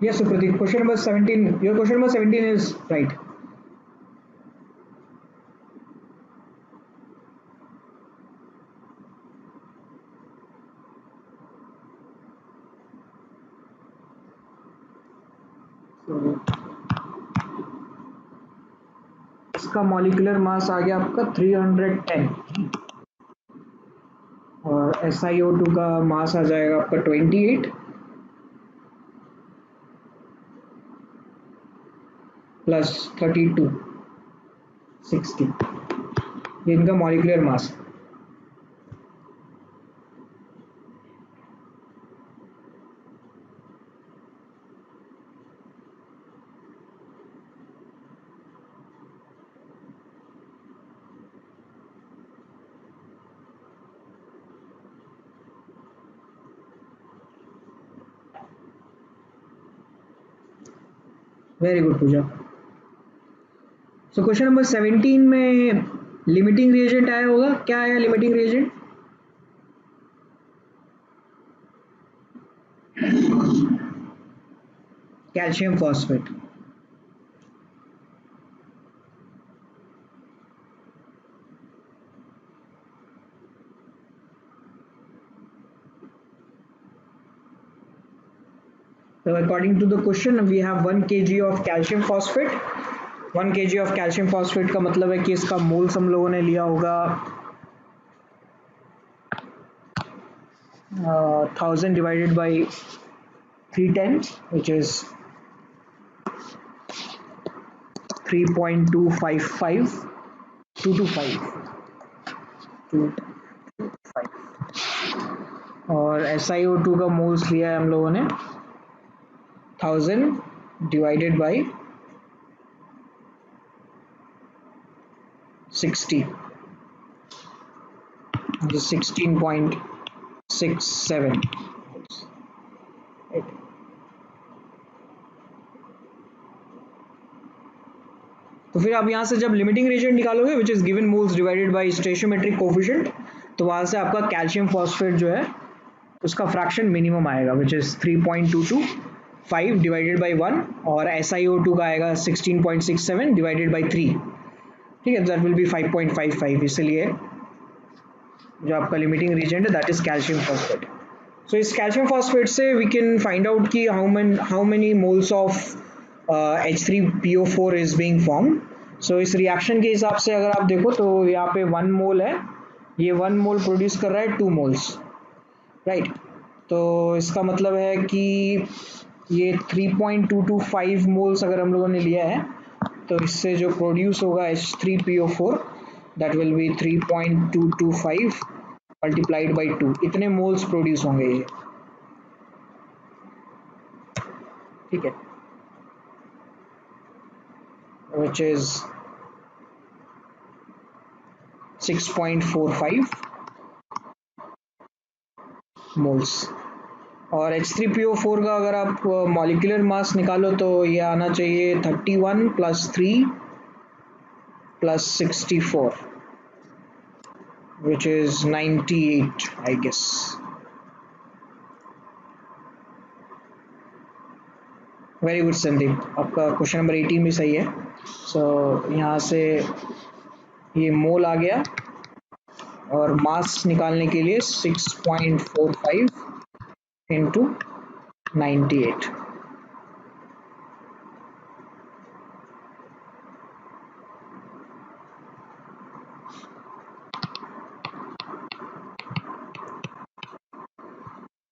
yes, Supratik. Question number 17. Your question number 17 is right. So इसका मॉलिक्यूलर मास आ गया आपका 310 और SiO2 का मास आ जाएगा आपका 28 प्लस 32 60, ये इनका मॉलिक्यूलर मास। वेरी गुड पूजा। सो क्वेश्चन नंबर 17 में लिमिटिंग रिएजेंट आया होगा, क्या आया limiting reagent? Calcium phosphate. So according to the question we have 1 kg of calcium phosphate। 1 kg of calcium phosphate का मतलब है कि इसका मोल्स हम लोगों ने लिया होगा 1000 divided by 310 which is 3.255 और SiO2 का मोल्स लिया है हम लोगों ने 1000 divided by 60 which is 16.67। तो फिर आप यहाँ से जब लिमिटिंग रिएजेंट निकालोगे which is given moles divided by stoichiometric coefficient, तो वहाँ से आपका कैल्शियम फॉस्फेट जो है उसका फ्रैक्शन मिनिमम आएगा विच इज 3.225 डिवाइडेड बाय 1 और SiO2 का आएगा 16.67 डिवाइडेड बाय 3। ठीक है, दैट विल बी 5.55, इसलिए जो आपका लिमिटिंग रिएजेंट है that is calcium phosphate. So इस कैल्शियम फॉस्फेट से वी कैन फाइंड आउट कि how many moles of H3PO4 is being form. So इस रिएक्शन के हिसाब से अगर आप देखो तो यहाँ पे 1 मोल है, ये 1 मोल प्रोड्यूस कर रहा है 2 मोल्स, राइट। तो इसका मतलब है कि ये 3.225 मोल्स अगर हम लोगों ने लिया है तो इससे जो प्रोड्यूस होगा H3PO4 that will B 3.225 multiplied by 2, इतने मोल्स प्रोड्यूस होंगे ये। ठीक है, which is 6.45 मोल्स। और H3PO4 का अगर आप मॉलिक्यूलर मास निकालो तो ये आना चाहिए 31 + 3 + 64 which is 98 I guess। Very good Sandeep, आपका क्वेश्चन नंबर 18 भी सही है। सो यहाँ से ये मोल आ गया और मास निकालने के लिए 6.45 इंटू 98।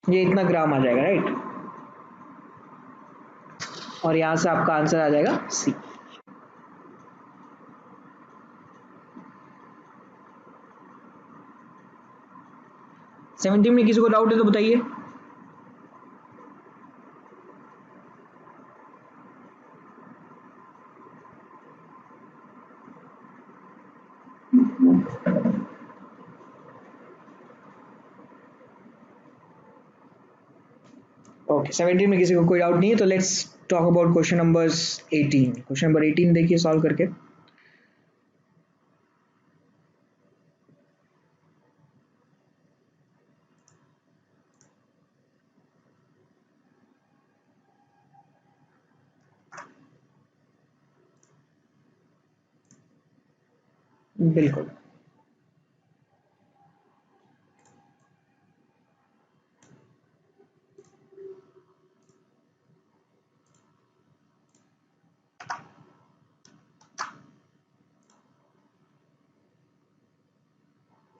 ये इतना ग्राम आ जाएगा, राइट। और यहाँ से आपका आंसर आ जाएगा सी। सेवेंटीन में किसी को डाउट है तो बताइए। ओके, 17 में किसी को कोई डाउट नहीं है तो let's talk about question number 18। Question number 18 देखिए सॉल्व करके। बिल्कुल।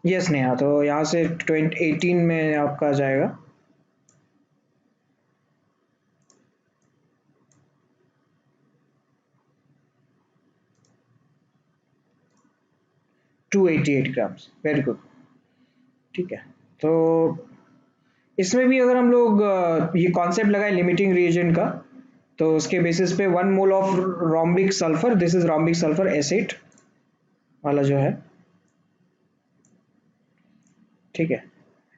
यस नेहा, तो यहाँ से 18 में आपका जाएगा 288 ग्राम्स। वेरी गुड, ठीक है। तो इसमें भी अगर हम लोग ये कॉन्सेप्ट लगाए लिमिटिंग रिएजेंट का, तो उसके बेसिस पे 1 mole of rhombic sulphur, this is rhombic sulphur S8 वाला जो है, ठीक है,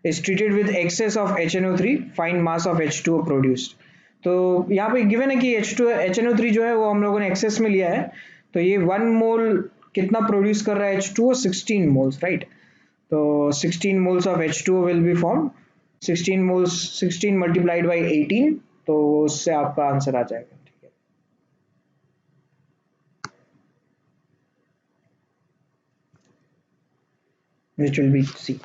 is treated with excess of HNO3, find mass of H2O produced। तो यहाँ पे गिवन है कि HNO3 जो है वो हम लोगों ने एक्सेस में लिया है, तो ये 1 मोल कितना प्रोड्यूस कर रहा है H2O, 16 मोल्स, राइट। तो 16 moles of H2O will be form, 16 moles 16 multiplied by 18, तो उससे आपका आंसर आ जाएगा, ठीक है। Which will be C.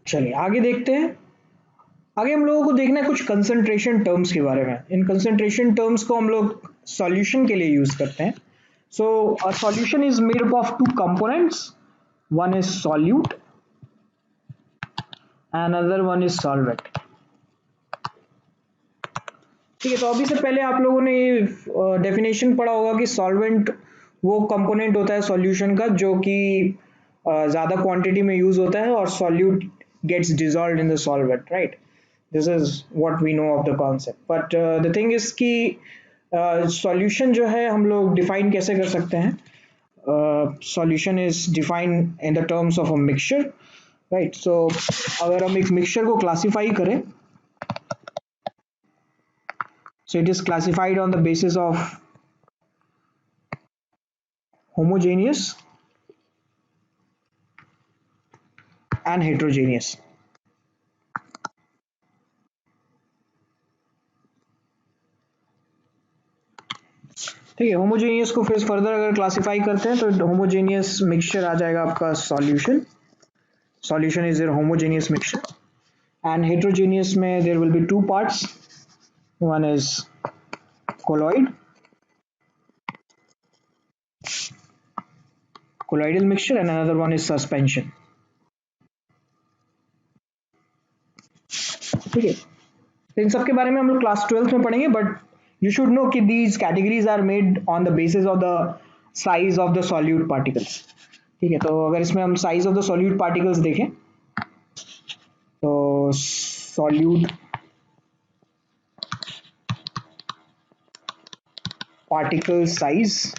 चलिए आगे देखते हैं। आगे हम लोगों को देखना है कुछ कंसंट्रेशन टर्म्स के बारे में। इन कंसंट्रेशन टर्म्स को हम लोग सॉल्यूशन के लिए यूज करते हैं। So a solution is made up of 2 components, one is solute and other one is solvent, ठीक है। तो अभी से पहले आप लोगों ने ये डेफिनेशन पढ़ा होगा कि सॉल्वेंट वो कंपोनेंट होता है सॉल्यूशन का जो कि ज़्यादा क्वांटिटी में यूज होता है और solute gets dissolved in the solvent, right. This is what we know of the concept. But the thing is कि सॉल्यूशन जो है हम लोग डिफाइन कैसे कर सकते हैं। Solution is defined in the terms of a mixture, right. So अगर हम एक मिक्सचर को क्लासिफाई करें, so it is classified on the basis of homogeneous and heterogeneous, ठीक है। होमोजेनियस को फिर फर्दर अगर क्लासिफाई करते हैं तो होमोजेनियस मिक्सचर आ जाएगा आपका solution, solution is there homogeneous mixture. And heterogeneous में there will be 2 parts, one is colloidal mixture and another one is suspension, ठीक है। इन सब के बारे में हम लोग क्लास 12th में पढ़ेंगे, बट यू शुड नो कि these categories are made on the basis of the size of the solute particles, ठीक है। तो अगर इसमें हम size of the solute particles देखें तो सॉल्यूट पार्टिकल साइज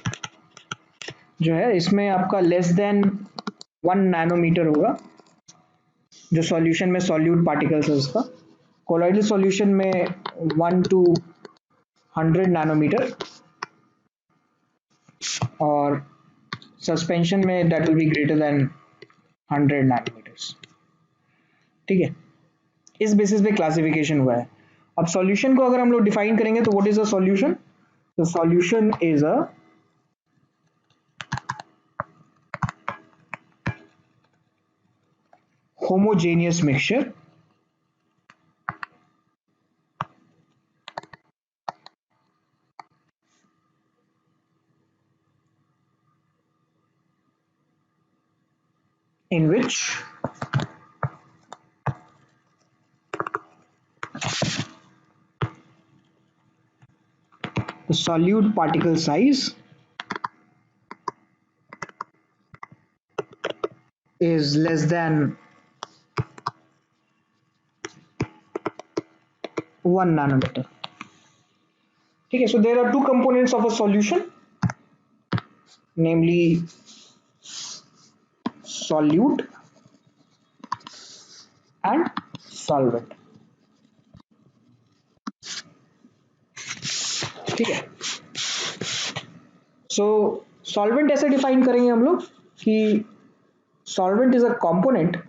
जो है इसमें आपका लेस देन 1 नैनोमीटर होगा, जो सॉल्यूशन में सॉल्यूट पार्टिकल्स है उसका। कोलॉइडल सॉल्यूशन में 1 to 100 नैनोमीटर, और सस्पेंशन में that will be greater than 100 nanometres. ठीक है, इस बेसिस पे क्लासिफिकेशन हुआ है। अब सॉल्यूशन को अगर हम लोग डिफाइन करेंगे तो what is a solution? The solution is a homogeneous mixture in which the solute particle size is less than 1 nanometer. Okay, so there are two components of a solution, namely solute and solvent. ठीक है, so solvent ऐसे define करेंगे हम लोग कि solvent is a component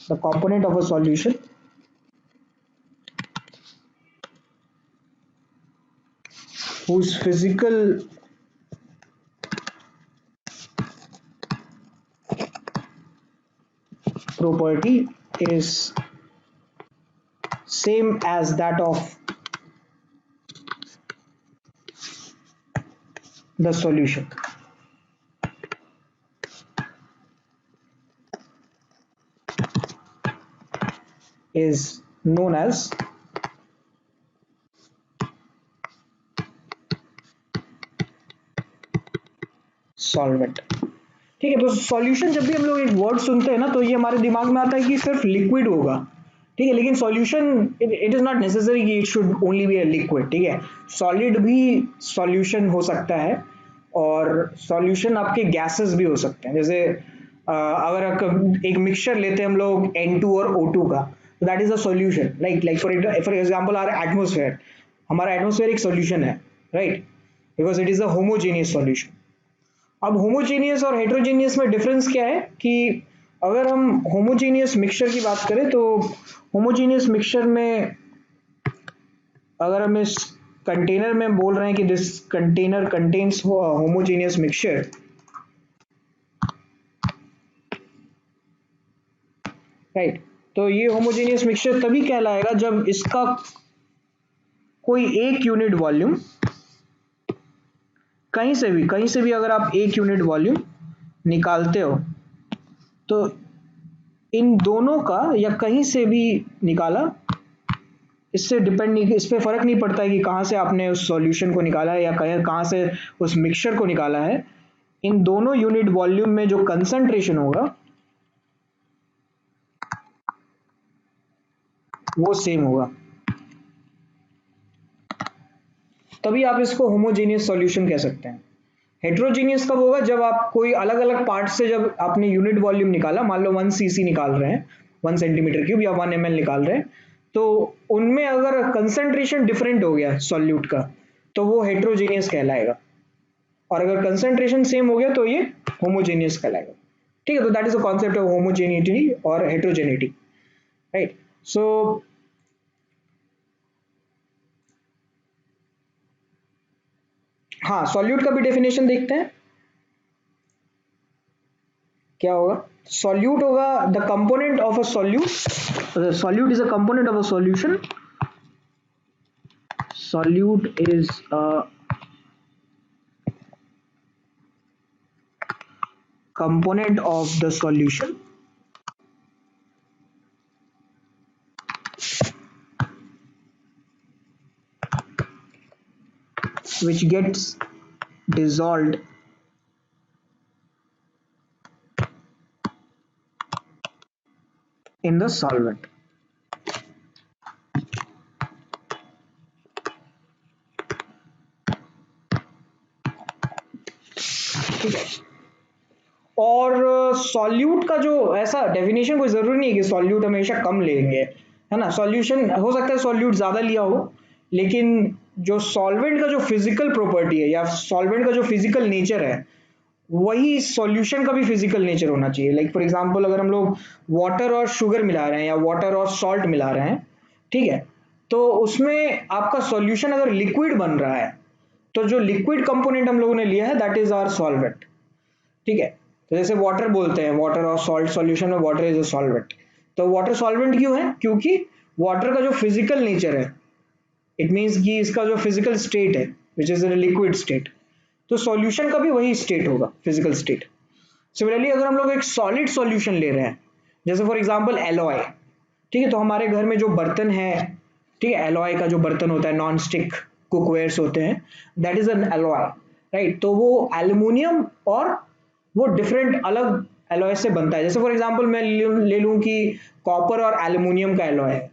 the component of a solution whose physical property is same as that of the solution. Is known as solvent. ठीक है, तो सॉल्यूशन जब भी हम लोग एक वर्ड सुनते हैं ना तो ये हमारे दिमाग में आता है कि सिर्फ लिक्विड होगा। ठीक है, लेकिन solution it is not necessary कि it should only be a liquid. ठीक है, सॉलिड भी सॉल्यूशन हो सकता है और सॉल्यूशन आपके गैसेस भी हो सकते हैं। जैसे अगर एक मिक्सचर लेते हैं हम लोग N2 और O2 का, तो that is a solution. Like for example our atmosphere, हमारा एटमॉस्फेयर एक सॉल्यूशन है, right, because it is a homogeneous solution. अब होमोजेनियस और हेट्रोजेनियस में डिफरेंस क्या है कि अगर हम होमोजेनियस मिक्सचर की बात करें तो होमोजेनियस मिक्सचर में अगर हम इस कंटेनर में बोल रहे हैं कि this container contains homogeneous mixture, right, तो ये होमोजेनियस मिक्सचर तभी कहलाएगा जब इसका कोई एक यूनिट वॉल्यूम कहीं से भी अगर आप एक यूनिट वॉल्यूम निकालते हो तो इन दोनों का या कहीं से भी निकाला, इससे डिपेंड नहीं, इस पे फर्क नहीं पड़ता है कि कहाँ से आपने उस सॉल्यूशन को निकाला है या कहाँ से उस मिक्सचर को निकाला है, इन दोनों यूनिट वॉल्यूम में जो कंसंट्रेशन होगा वो सेम होगा, तभी आप इसको होमोजेनियस सॉल्यूशन कह सकते हैं। हेट्रोजीनियस कब होगा? जब आप कोई अलग अलग पार्ट से जब आपने यूनिट वॉल्यूम निकाला, मान लो 1 cc निकाल रहे हैं, 1 सेंटीमीटर क्यूब या 1 ml निकाल रहे हैं, तो उनमें अगर कंसंट्रेशन डिफरेंट हो गया सॉल्यूट का तो वो हेट्रोजीनियस कहलाएगा, और अगर कंसंट्रेशन सेम हो गया तो ये होमोजेनियस कहलाएगा। ठीक है, तो that is the concept of homogeneity और हेट्रोजेनिटी, राइट। सो हाँ, सॉल्यूट का भी डेफिनेशन देखते हैं क्या होगा। सॉल्यूट होगा the component of a solute, solute is a component of a solution, solute is a component of the solution which gets dissolved in the solvent. ठीक है, और सॉल्यूट का जो ऐसा डेफिनेशन कोई जरूरी नहीं है कि सॉल्यूट हमेशा कम लेंगे, है ना। सॉल्यूशन हो सकता है सॉल्यूट ज्यादा लिया हो, लेकिन जो सॉल्वेंट का जो फिजिकल प्रॉपर्टी है या सॉल्वेंट का जो फिजिकल नेचर है वही सॉल्यूशन का भी फिजिकल नेचर होना चाहिए। लाइक फॉर एग्जांपल अगर हम लोग वाटर और शुगर मिला रहे हैं या वाटर और सॉल्ट मिला रहे हैं, ठीक है, तो उसमें आपका सॉल्यूशन अगर लिक्विड बन रहा है तो जो लिक्विड कंपोनेंट हम लोगों ने लिया है दैट इज आवर सॉल्वेंट। ठीक है, तो जैसे वाटर बोलते हैं, वाटर और सॉल्ट सॉल्यूशन में वाटर इज अ सॉल्वेंट। तो वाटर सॉल्वेंट क्यों है? क्योंकि वाटर का जो फिजिकल नेचर है, इट मीन्स कि इसका जो फिजिकल स्टेट है विच इज अ लिक्विड स्टेट, तो सॉल्यूशन का भी वही स्टेट होगा, फिजिकल स्टेट। सिमिलरली अगर हम लोग एक सॉलिड सॉल्यूशन ले रहे हैं, जैसे फॉर एग्जांपल एलॉय, ठीक है, तो हमारे घर में जो बर्तन है, ठीक है, एलॉय का जो बर्तन होता है, नॉन स्टिक कुकवेयर्स होते हैं, that is an alloy, right. तो वो एल्यूमिनियम और वो डिफरेंट अलग एलॉय से बनता है। जैसे फॉर एग्जांपल मैं ले लूं कि कॉपर और एल्यूमिनियम का एलॉय है,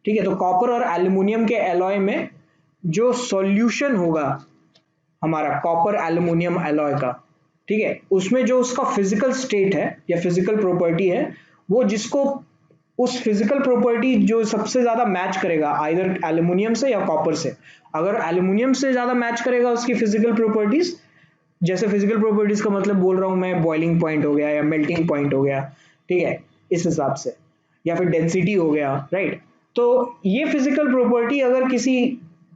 ठीक है, तो कॉपर और एल्यूमिनियम के एलॉय में जो सॉल्यूशन होगा हमारा कॉपर एल्यूमिनियम एलॉय का, ठीक है, उसमें जो उसका फिजिकल स्टेट है या फिजिकल प्रॉपर्टी है, वो जिसको उस फिजिकल प्रॉपर्टी जो सबसे ज्यादा मैच करेगा आइदर एल्यूमिनियम से या कॉपर से, अगर एल्यूमिनियम से ज्यादा मैच करेगा उसकी फिजिकल प्रॉपर्टीज, जैसे फिजिकल प्रॉपर्टीज का मतलब बोल रहा हूं मैं बॉइलिंग पॉइंट हो गया या मेल्टिंग पॉइंट हो गया, ठीक है, इस हिसाब से, या फिर डेंसिटी हो गया, राइट। तो ये फिजिकल प्रॉपर्टी अगर किसी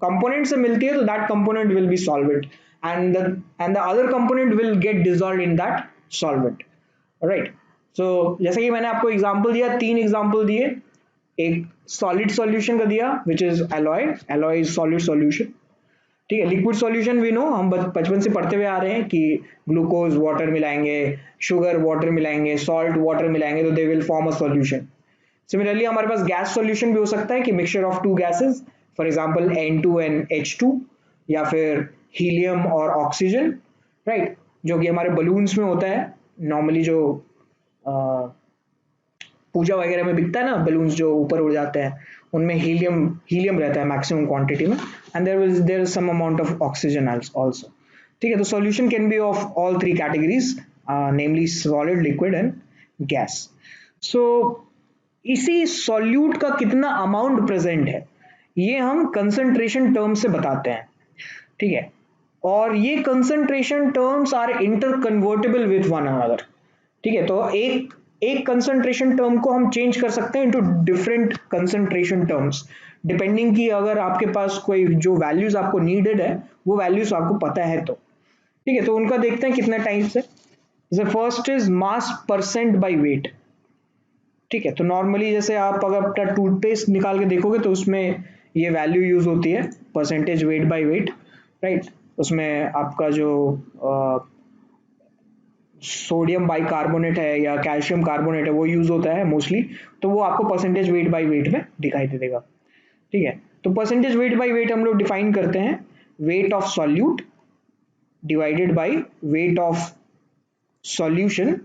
कंपोनेंट से मिलती है तो that component will be solvent and the other component will get dissolved in that solvent, right. So जैसे कि मैंने आपको एग्जांपल दिया, 3 एग्जांपल दिए, एक सॉलिड सॉल्यूशन का दिया which is alloy, alloy is solid solution, ठीक है। लिक्विड सॉल्यूशन भी नो, हम बचपन से पढ़ते हुए आ रहे हैं कि ग्लूकोज वाटर मिलाएंगे, शुगर वाटर मिलाएंगे, सॉल्ट वाटर मिलाएंगे तो they will form a solution. Similarly हमारे पास गैस सॉल्यूशन भी हो सकता है कि mixture of two gases, for example N2 and H2, या फिर हीलियम और ऑक्सीजन, राइट, जो कि हमारे बलून्स में होता है नॉर्मली, जो पूजा वगैरह में बिकता है ना बलून्स जो ऊपर उड़ जाते हैं, उनमें हीलियम हीलियम रहता है मैक्सिमम क्वांटिटी में, and there is some amount of oxygen also. ठीक है, तो solution can be of all 3 categories, namely solid, liquid and gas. So इसी सॉल्यूट का कितना अमाउंट प्रेजेंट है ये हम कंसंट्रेशन टर्म से बताते हैं, ठीक है, और ये concentration terms are inter convertible with one another. ठीक है, तो एक एक कंसंट्रेशन टर्म को हम चेंज कर सकते हैं into different concentration terms, depending कि अगर आपके पास कोई जो वैल्यूज आपको नीडेड है वो वैल्यूज आपको पता है तो। ठीक है, तो उनका देखते हैं कितना टाइम से। जैसे first is mass percent by weight. ठीक है, तो नॉर्मली जैसे आप अगर अपना टूथपेस्ट निकाल के देखोगे तो उसमें ये वैल्यू यूज होती है, percentage weight by wait, right. उसमें आपका जो सोडियम बाइकार्बोनेट है या कैल्शियम कार्बोनेट है वो यूज होता है मोस्टली, तो वो आपको परसेंटेज वेट बाय वेट में दिखाई दे देगा। ठीक है, तो परसेंटेज वेट बाय वेट हम लोग डिफाइन करते हैं weight of solute divided by weight of solution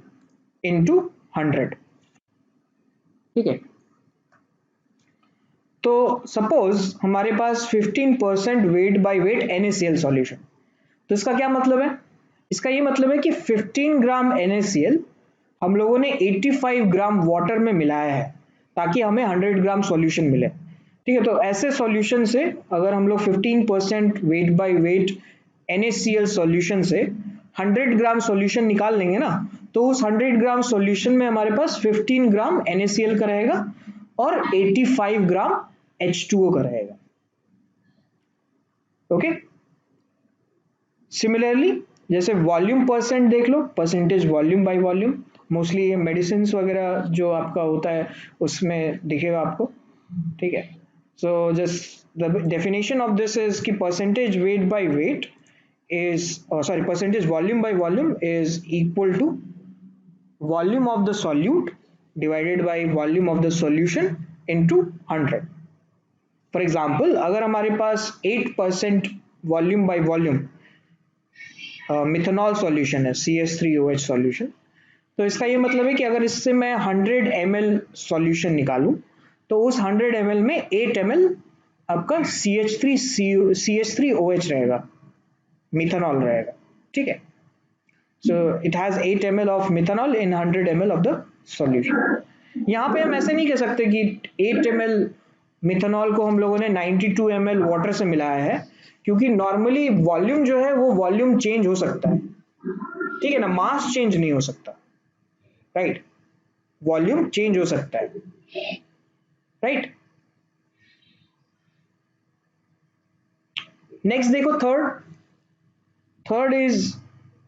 into 100। ठीक है, तो सपोज हमारे पास 15% wait by wait NaCl solution, तो इसका क्या मतलब है? इसका ये मतलब है कि 15 ग्राम NaCl हम लोगों ने 85 ग्राम वाटर में मिलाया है ताकि हमें 100 ग्राम सॉल्यूशन मिले। ठीक है, तो ऐसे सॉल्यूशन से अगर हम लोग 15% wait by wait NaCl solution से 100 ग्राम सॉल्यूशन निकाल लेंगे ना, तो उस 100 ग्राम सॉल्यूशन में हमारे पास 15 ग्राम NaCl का रहेगा और 85 ग्राम H2O का रहेगा। ओके, सिमिलरली जैसे वॉल्यूम परसेंट देख लो, percentage volume by volume, mostly ये मेडिसिन वगैरह जो आपका होता है उसमें दिखेगा आपको। ठीक है, so just the definition of this is कि percentage weight by weight is sorry percentage volume by volume is equal to volume of the solute divided by volume of the solution into 100। For example अगर हमारे पास 8% volume by volume methanol solution है, CH3OH solution. तो इसका ये मतलब है कि अगर इससे मैं 100 ml सॉल्यूशन निकालूं तो उस 100 ml में 8 ml आपका CH3OH रहेगा, मिथेनॉल रहेगा, ठीक है। So it has 8 ml of methanol in 100 ml of the solution। यहाँ पे हम ऐसे नहीं कह सकते कि 8 ml मिथेनॉल को हम लोगों ने 92 ml वाटर से मिलाया है, क्योंकि नॉर्मली वॉल्यूम जो है वो वॉल्यूम चेंज हो सकता है, ठीक है ना, मास चेंज नहीं हो सकता, राइट, वॉल्यूम चेंज हो सकता है, राइट। नेक्स्ट देखो, third is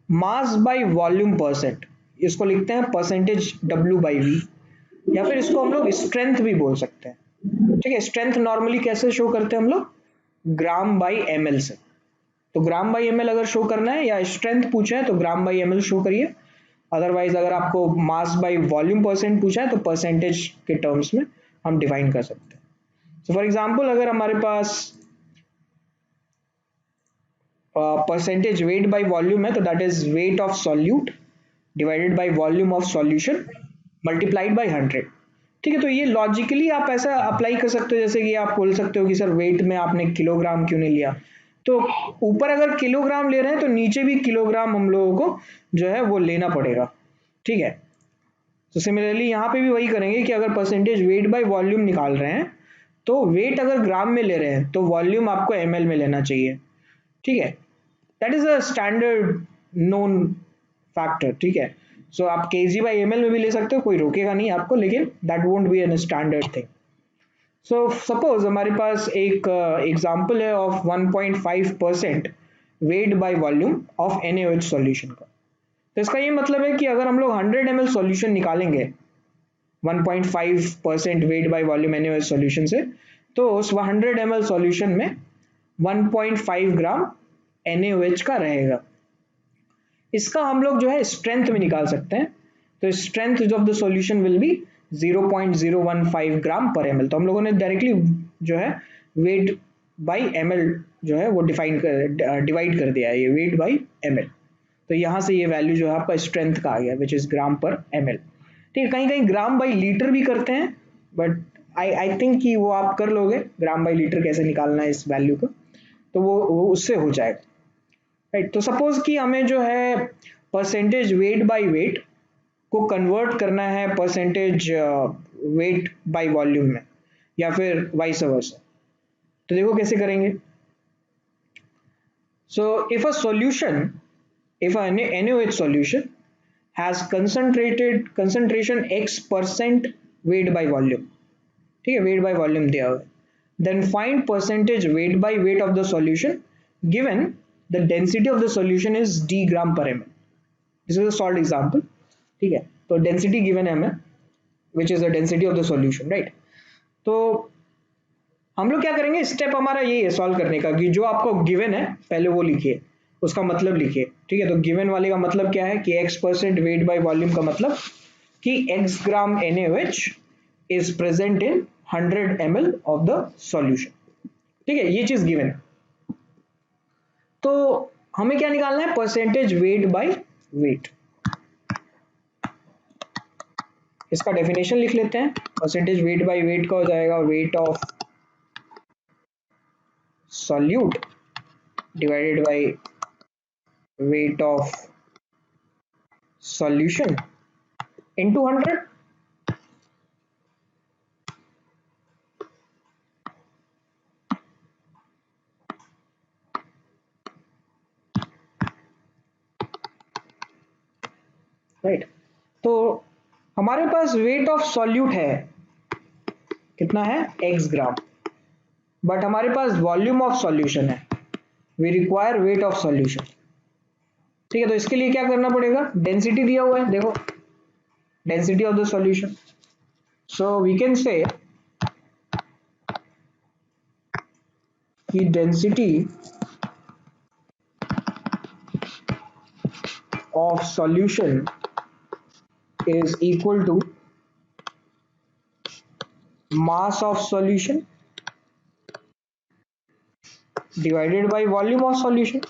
mass by volume percent, इसको लिखते हैं परसेंटेज W/V, या फिर इसको हम लोग स्ट्रेंथ भी बोल सकते हैं, ठीक है। स्ट्रेंथ नॉर्मली कैसे शो करते हैं हम लोग, ग्राम बाई ml से। तो ग्राम बाई ml अगर शो करना है या स्ट्रेंथ पूछा है तो ग्राम बाई ml शो करिए, अदरवाइज अगर आपको मास बाई वॉल्यूम परसेंट पूछा है तो परसेंटेज के टर्म्स में हम डिफाइन कर सकते हैं। सो फॉर एग्जांपल अगर हमारे पास परसेंटेज वेट बाय वॉल्यूम है तो that is weight of solute divided by volume of solution multiplied by 100, ठीक है। तो ये लॉजिकली आप ऐसा अप्लाई कर सकते हो, जैसे कि आप बोल सकते हो कि सर वेट में आपने किलोग्राम क्यों नहीं लिया, तो ऊपर अगर किलोग्राम ले रहे हैं तो नीचे भी किलोग्राम हम लोगों को जो है वो लेना पड़ेगा, ठीक है। तो सिमिलरली यहाँ पे भी वही करेंगे कि अगर परसेंटेज वेट बाय वॉल्यूम निकाल रहे हैं तो वेट अगर ग्राम में ले रहे हैं तो वॉल्यूम आपको ml में लेना चाहिए, ठीक है। That is a standard known factor, ठीक है। सो आप kg/ml में भी ले सकते हो, कोई रोकेगा नहीं आपको, लेकिन that won't be an standard thing. So suppose हमारे पास एक एग्जांपल है of 1.5% weight by volume of NaOH solution का। तो इसका ये मतलब है कि अगर हम लोग 100 ml सॉल्यूशन निकालेंगे 1.5% weight by volume NaOH solution से, तो उस 100 ml सॉल्यूशन में 1.5 ग्राम NaOH का रहेगा। इसका हम लोग जो है स्ट्रेंथ में निकाल सकते हैं, तो strength of the solution will be 0.015 ग्राम पर ml। तो हम लोगों ने डायरेक्टली जो है वेट बाई ml जो है वो डिवाइड कर दिया है, ये वेट बाई ml। तो यहाँ से ये वैल्यू जो है आपका स्ट्रेंथ का आ गया, विच इज ग्राम पर ml, ठीक है। कहीं कहीं ग्राम बाई लीटर भी करते हैं, बट आई थिंक कि वो आप कर लोगे, ग्राम बाई लीटर कैसे निकालना है इस वैल्यू को, तो वो उससे हो जाएगा, राइट। तो सपोज कि हमें जो है परसेंटेज वेट बाय वेट को कन्वर्ट करना है परसेंटेज वेट बाय वॉल्यूम में, या फिर वाइस वर्सा। तो देखो कैसे करेंगे। So if a NaOH solution has concentration x% weight by volume, ठीक है, weight by volume दिया हुआ है, then find percentage weight by weight of the solution given the density of the solution is d gram per ml। this is a solved example, ठीक है। तो density given है हमें, which is the density of the solution, right। तो हम लोग क्या करेंगे, स्टेप हमारा यही है सॉल्व करने का, कि जो आपको गिवन है पहले वो लिखिए, उसका मतलब लिखिए, ठीक है। तो गिवन वाले का मतलब क्या है कि x% वेट बाय वॉल्यूम का मतलब कि x gram NaOH is present in 100 ml of the solution, ठीक है, ये चीज गिवन है। तो हमें क्या निकालना है, परसेंटेज वेट बाय वेट। इसका डेफिनेशन लिख लेते हैं, परसेंटेज वेट बाय वेट का हो जाएगा weight of solute divided by weight of solution into 100, right. तो हमारे पास वेट ऑफ सॉल्यूट है, कितना है, x ग्राम, बट हमारे पास वॉल्यूम ऑफ सॉल्यूशन है, we require weight of solution, ठीक है। तो इसके लिए क्या करना पड़ेगा, डेंसिटी दिया हुआ है, देखो density of the solution, so we can say कि density of solution is equal to mass of solution divided by volume of solution,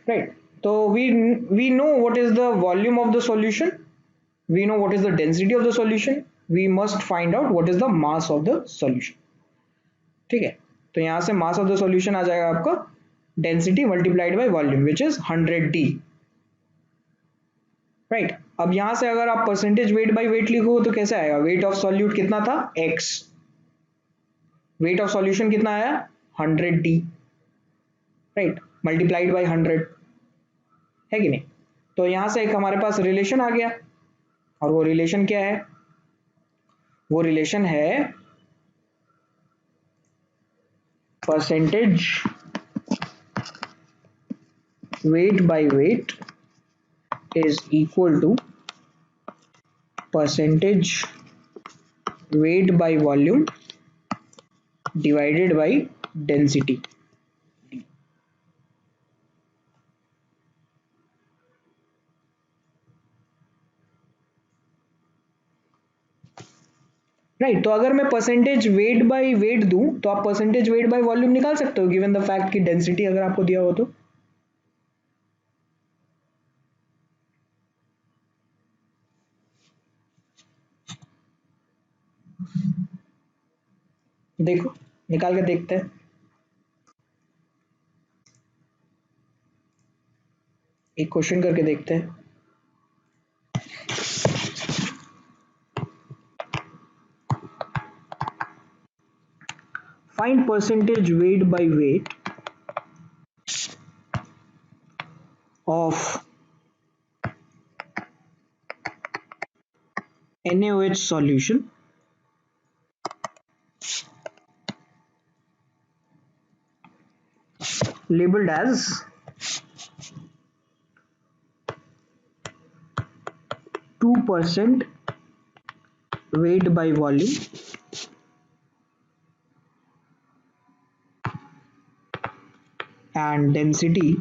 right? So we know what is the volume of the solution, we know what is the density of the solution, we must find out what is the mass of the solution. ठीक है, तो यहाँ से mass of the solution आ जाएगा आपका density multiplied by volume which is 100D, right right? अब यहाँ से अगर आप परसेंटेज वेट बाई वेट लिखो तो कैसे आएगा, वेट ऑफ सॉल्यूट कितना था x, वेट ऑफ सॉल्यूशन कितना आया 100D, राइट, मल्टीप्लाइड बाई 100, है कि नहीं। तो यहाँ से एक हमारे पास रिलेशन आ गया, और वो रिलेशन क्या है, वो रिलेशन है percentage weight by wait is equal to percentage weight by volume divided by density. Right, तो अगर मैं परसेंटेज वेट बाय वेट दूं तो आप परसेंटेज वेट बाय वॉल्यूम निकाल सकते हो गिवन द फैक्ट कि डेंसिटी अगर आपको दिया हो तो। देखो निकाल के देखते हैं, एक क्वेश्चन करके देखते हैं। Find percentage weight by weight of NaOH solution labeled as 2% weight by volume and density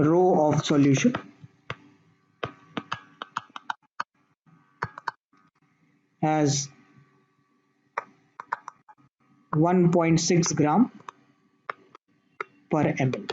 rho of solution as 1.6 gram per ml.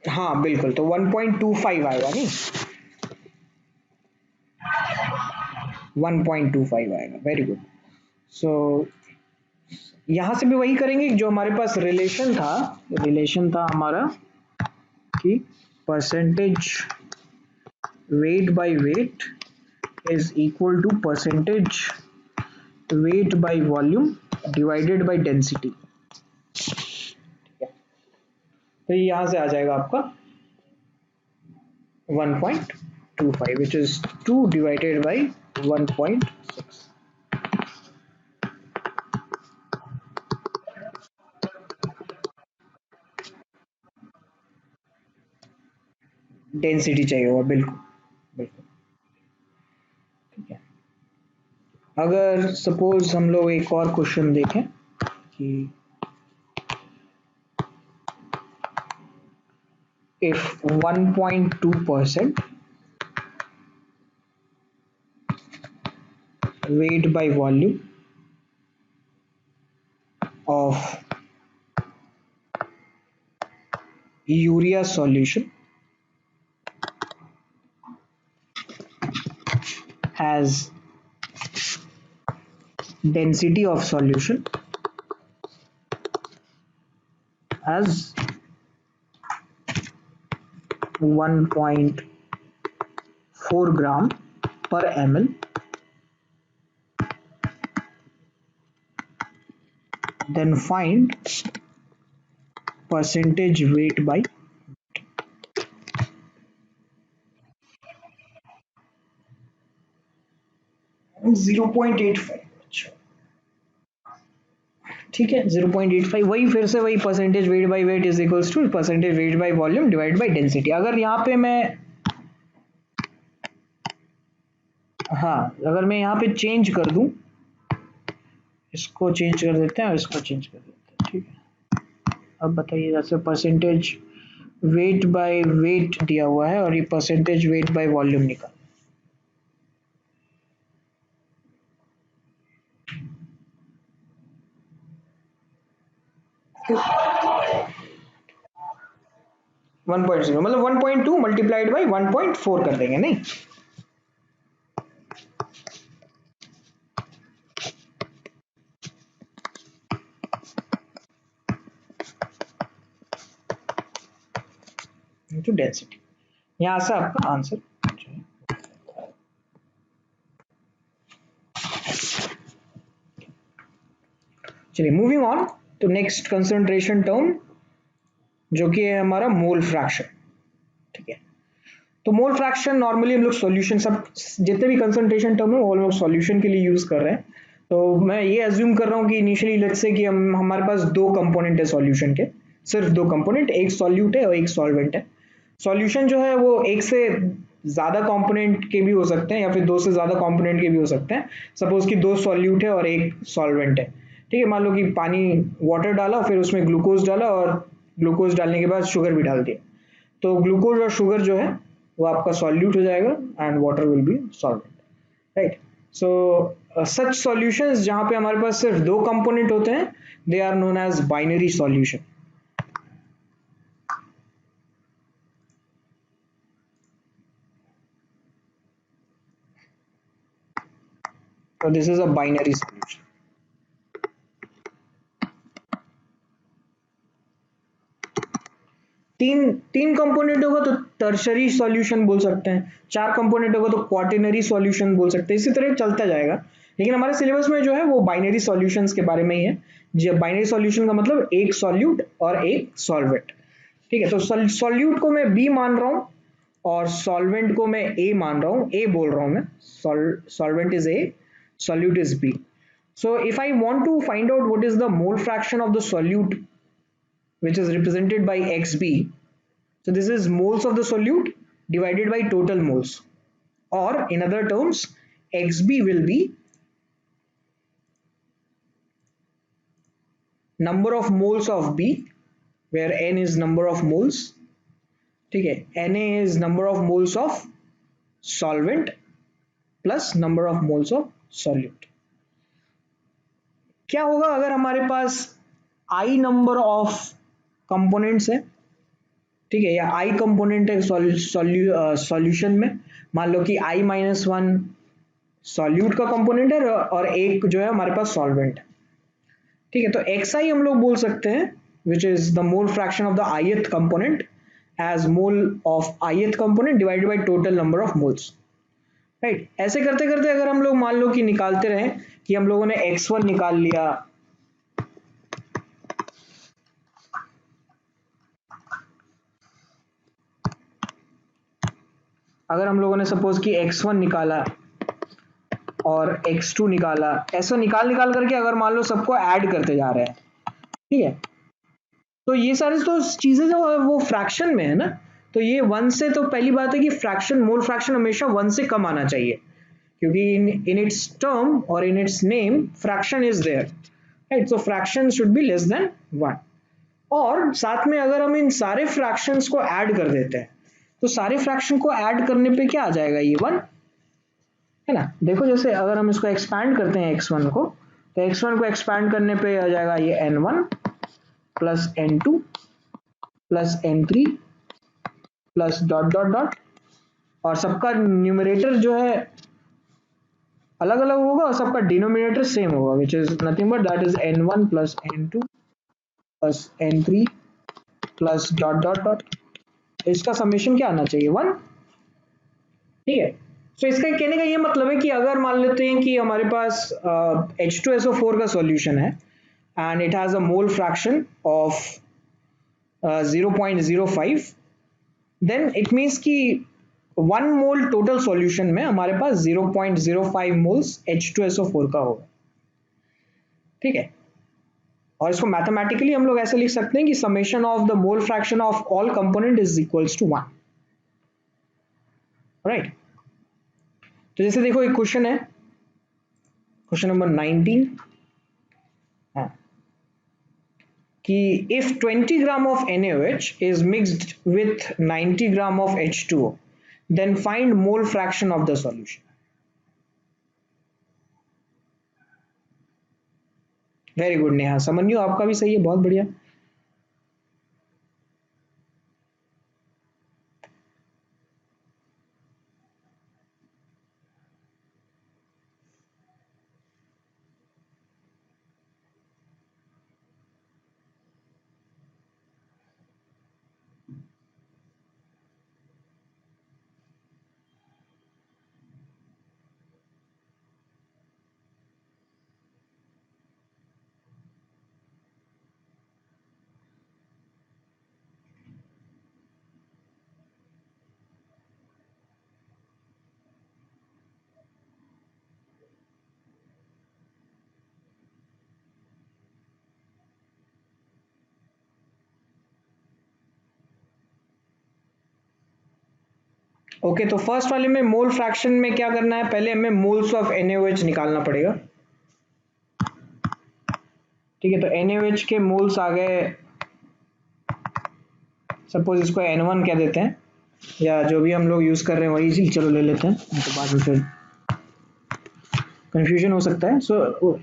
हाँ बिल्कुल, तो 1.25 आएगा नहीं, 1.25 आएगा, वेरी गुड। सो यहाँ से भी वही करेंगे जो हमारे पास रिलेशन था हमारा कि percentage weight by weight is equal to percentage weight by volume divided by density. तो यहाँ से आ जाएगा आपका 1.25 which is 2 divided by 1.6. Density चाहिए होगा, बिल्कुल बिल्कुल, ठीक है। अगर सपोज हम लोग एक और क्वेश्चन देखें कि if 1.2% weight by volume of urea solution has density of solution as 1.4 gram per ml, then find percentage weight by 0.85। अच्छा ठीक है, 0.85 वही फिर से वही percentage weight by weight is equals to percentage weight by volume divide by density. अगर यहाँ पे मैं, हाँ अगर मैं यहाँ पे चेंज कर दूं, इसको चेंज कर देते हैं और इसको चेंज कर देते हैं, ठीक है। अब बताइए, जैसे परसेंटेज वेट बाय वेट दिया हुआ है और ये परसेंटेज वेट बाय वॉल्यूम निकाल, 1.0 मतलब 1.2 मल्टीप्लाइड बाई 1.4 कर देंगे, नहीं टू डेंसिटी। यहां से आपका आंसर। चलिए मूविंग ऑन तो नेक्स्ट कंसंट्रेशन टर्म जो कि है हमारा मोल फ्रैक्शन, ठीक है। तो मोल फ्रैक्शन नॉर्मली हम लोग सॉल्यूशन, सब जितने भी कंसंट्रेशन टर्म है वो हम लोग सॉल्यूशन के लिए यूज कर रहे हैं। तो मैं ये अज्यूम कर रहा हूँ कि इनिशियली लेट्स से कि हम हमारे पास दो कंपोनेंट है सॉल्यूशन के, सिर्फ दो कंपोनेंट, एक सॉल्यूट है और एक सॉल्वेंट है। सॉल्यूशन जो है वो एक से ज्यादा कंपोनेंट के भी हो सकते हैं या फिर दो से ज्यादा कंपोनेंट के भी हो सकते हैं। सपोज कि दो सॉल्यूट है और एक सॉल्वेंट है, ठीक है। मान लो कि पानी, वाटर डाला, फिर उसमें ग्लूकोज डाला और ग्लूकोज डालने के बाद शुगर भी डाल दिया, तो ग्लूकोज और शुगर जो है वो आपका सॉल्यूट हो जाएगा and water will be solvent, right. So such solutions जहां पे हमारे पास सिर्फ दो कंपोनेंट होते हैं, they are known as binary solution. So this is a binary solution. तीन तीन कंपोनेंट होगा तो टर्शरी सॉल्यूशन बोल सकते हैं, चार कंपोनेंट होगा तो क्वार्टिनरी सॉल्यूशन बोल सकते हैं, इसी तरह चलता जाएगा। लेकिन हमारे सिलेबस में जो है वो बाइनरी सॉल्यूशंस के बारे में ही है। जो बाइनरी सॉल्यूशन का मतलब एक सॉल्यूट और एक सॉल्वेंट, ठीक है। तो सॉल्यूट को मैं बी मान रहा हूँ और सॉल्वेंट को मैं ए मान रहा हूँ, ए बोल रहा हूँ मैं, solvent is A, solute is B. So if I want to find out what is the mole fraction of the solute which is represented by xb, so this is moles of the solute divided by total moles, or in other terms xb will be number of moles of b, where n is number of moles, ठीक है, Na is number of moles of solvent plus number of moles of solute। क्या होगा अगर हमारे पास i number of components है, ठीक है, या i कंपोनेंट है सॉल्यूशन में। मान लो कि i माइनस वन सॉल्यूट का कंपोनेंट है और एक जो है हमारे पास सॉल्वेंट है, ठीक है। तो xi हम लोग बोल सकते हैं which is the mole fraction of the ith component as mole of ith component divided by total number of moles, right. ऐसे करते करते अगर हम लोग मान लो कि निकालते रहे कि हम लोगों ने x1 निकाल लिया, अगर हम लोगों ने सपोज कि x1 निकाला और x2 निकाला, ऐसा निकाल निकाल करके अगर मान लो सबको ऐड करते जा रहे हैं, ठीक है, तो ये सारी तो चीजें जो है वो फ्रैक्शन में है ना, तो ये वन से, तो पहली बात है कि फ्रैक्शन, मोल फ्रैक्शन हमेशा वन से कम आना चाहिए, क्योंकि इन इट्स टर्म और in its name fraction is there, right. So fraction should be less than one. और साथ में अगर हम इन सारे फ्रैक्शंस को ऐड कर देते हैं, तो सारे फ्रैक्शन को ऐड करने पे क्या आ जाएगा, ये वन, है ना। देखो जैसे अगर हम इसको एक्सपैंड करते हैं x1 को, तो x1 को एक्सपैंड करने पे आ जाएगा ये n1 plus n2 plus n3 plus dot dot dot, और सबका न्यूमरेटर जो है अलग अलग होगा और सबका डिनोमिनेटर सेम होगा, which is nothing but that is n1 plus n2 plus n3 plus dot dot dot. इसका समेशन क्या आना चाहिए, वन, ठीक है। सो इसका कहने का ये मतलब है कि अगर मान लेते हैं कि हमारे पास H2SO4 का सॉल्यूशन है and it has a mole fraction of 0.05, then it means कि 1 मोल टोटल सॉल्यूशन में हमारे पास 0.05 मोल्स H2SO4 का होगा, ठीक है। और इसको मैथमेटिकली हम लोग ऐसे लिख सकते हैं कि summation of the mole fraction of all component is equals to 1, right. तो जैसे देखो एक क्वेश्चन है, क्वेश्चन नंबर 19, हाँ, कि if 20 gram of NaOH is mixed with 90 gram of H2O, then find mole fraction of the solution. Very good Neha, Samanyu आपका भी सही है, बहुत बढ़िया। ओके, तो फर्स्ट वाले में मोल फ्रैक्शन में क्या करना है, पहले हमें मोल्स ऑफ NaOH निकालना पड़ेगा, ठीक है। तो NaOH के मोल्स आ गए, सपोज इसको N1 कह देते हैं, या जो भी हम लोग यूज कर रहे हैं वही चीज चलो ले लेते हैं, तो बाद में फिर कंफ्यूजन हो सकता है। सो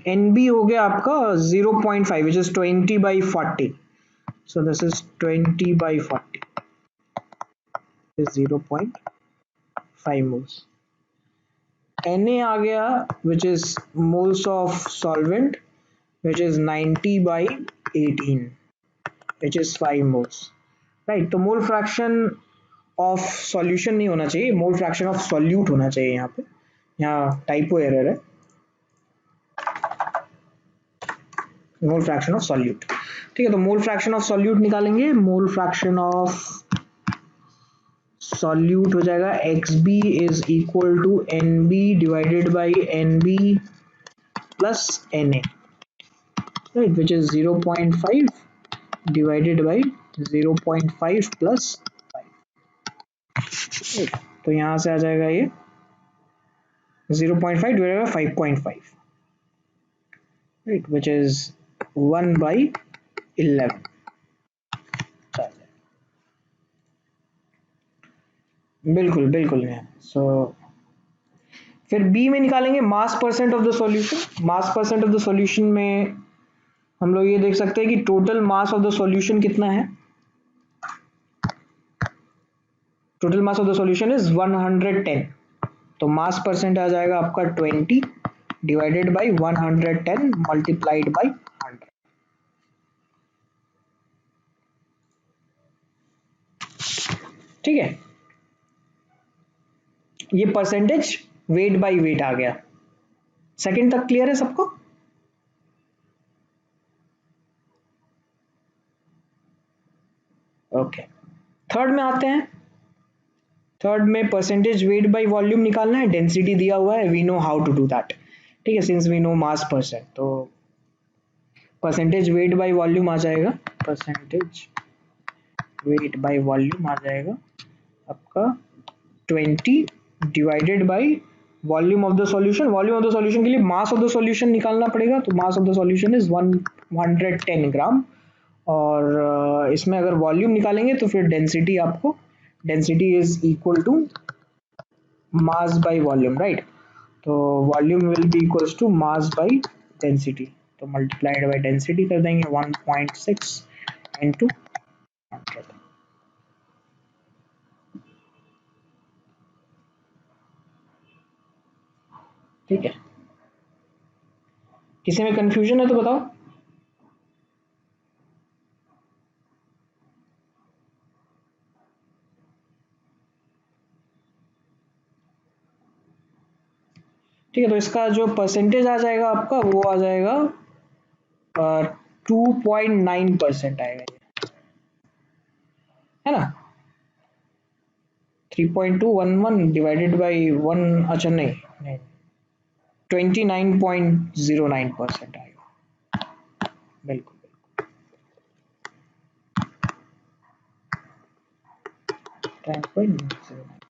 NB हो गया आपका 0.5 which is 20/40, so this is 20/40 is 0.5 moles. Na आ गया which is moles of solvent which is 90/18 which is 5 moles, right। तो मोल फ्रैक्शन ऑफ सॉल्यूशन नहीं होना चाहिए, मोल फ्रैक्शन ऑफ सॉल्यूट होना चाहिए, यहाँ पे यहाँ टाइपो एरर है, मोल फ्रैक्शन ऑफ सॉल्यूट, ठीक है। तो मोल फ्रैक्शन ऑफ सॉल्यूट निकालेंगे, मोल फ्रैक्शन ऑफ सॉल्यूट हो जाएगा XB is equal to NB divided by NB plus Na, right, which is 0.5 divided by 0.5 plus 5, तो यहां से आ जाएगा ये 0.5 divided by 5.5, right, which is 1/11। बिल्कुल बिल्कुल नहीं, सो फिर बी में निकालेंगे mass percent of the solution. Mass percent of the solution में हम लोग ये देख सकते हैं कि total mass of the solution कितना है, total mass of the solution is 110, तो मास परसेंट आ जाएगा आपका 20 डिवाइडेड बाई 110 मल्टीप्लाइड बाई 100, ठीक है। ये परसेंटेज वेट बाई वेट आ गया। सेकंड तक क्लियर है सबको? ओके, थर्ड में आते हैं। थर्ड में परसेंटेज वेट बाई वॉल्यूम निकालना है, डेंसिटी दिया हुआ है, we know how to do that, ठीक है, since we know mass percent. तो परसेंटेज वेट बाई वॉल्यूम आ जाएगा, परसेंटेज वेट बाई वॉल्यूम आ जाएगा आपका 20 divided by volume of the solution. Volume of the solution के लिए मास ऑफ द सॉल्यूशन निकालना पड़ेगा, तो mass of the solution is 110 gram, और इसमें अगर वॉल्यूम निकालेंगे तो फिर डेंसिटी आपको, density is equal to mass by volume, right. तो volume will be equals to mass by density, तो मल्टीप्लाइड बाई डेंसिटी कर देंगे 1.6 इंटू 100, ठीक है। किसी में कंफ्यूजन है तो बताओ। ठीक है, तो इसका जो परसेंटेज आ जाएगा आपका वो आ जाएगा 2.9% आएगा, है ना। 3.211 डिवाइडेड बाई 1, अच्छा नहीं नहीं 29.09% आएगा। बिल्कुल 10.09%।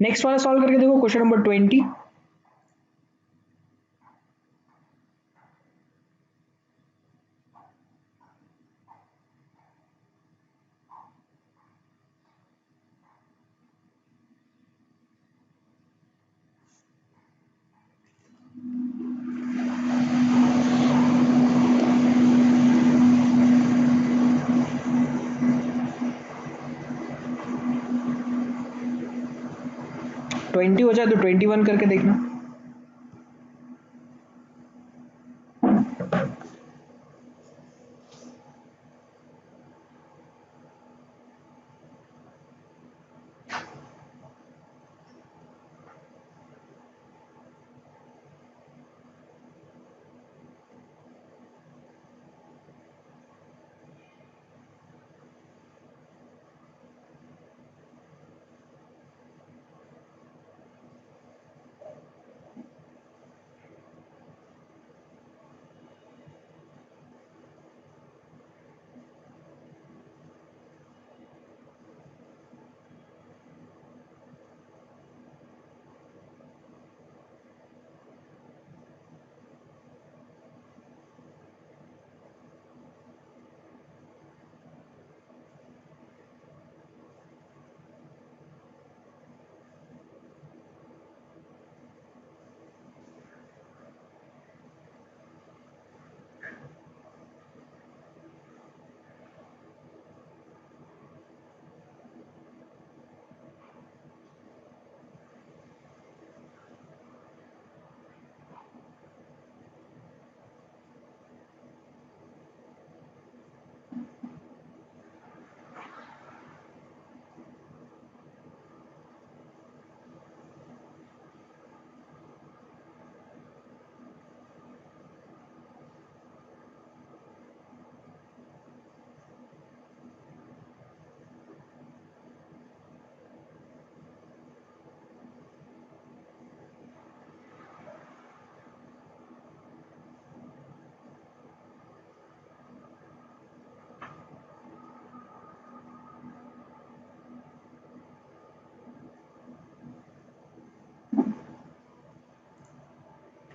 नेक्स्ट वाला सॉल्व करके देखो, क्वेश्चन नंबर 20। 20 हो जाए तो 21 करके देखना।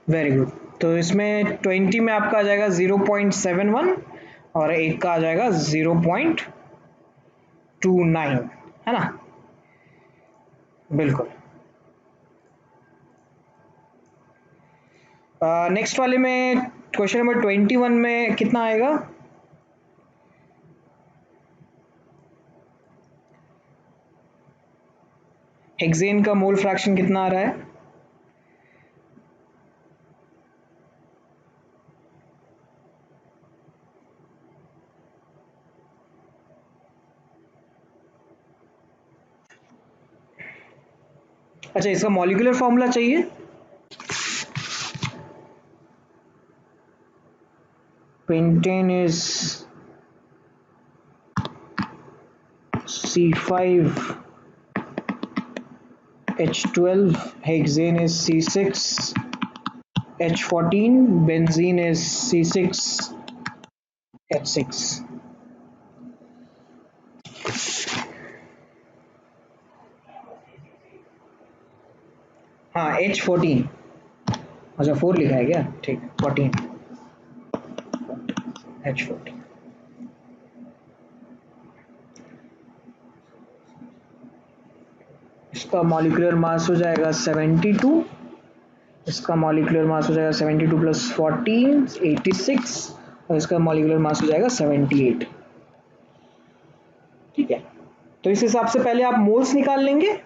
Very good. तो इसमें 20 में आपका आ जाएगा 0.71 और एक का आ जाएगा 0.29, है ना? बिल्कुल। नेक्स्ट वाले में क्वेश्चन नंबर 21 में कितना आएगा? हेक्सेन का मोल फ्रैक्शन कितना आ रहा है? अच्छा, इसका मॉलिक्यूलर फॉर्मूला चाहिए? Pentane is C5H12, hexane is C6H14, benzene is C6H6। हाँ H14, अच्छा 4 लिखा है क्या? ठीक है 14, H14। इसका मॉलिक्यूलर मास हो जाएगा 72, इसका मॉलिक्यूलर मास हो जाएगा 72 प्लस 14 86, और इसका मॉलिक्यूलर मास हो जाएगा 78। ठीक है, तो इस हिसाब से पहले आप मोल्स निकाल लेंगे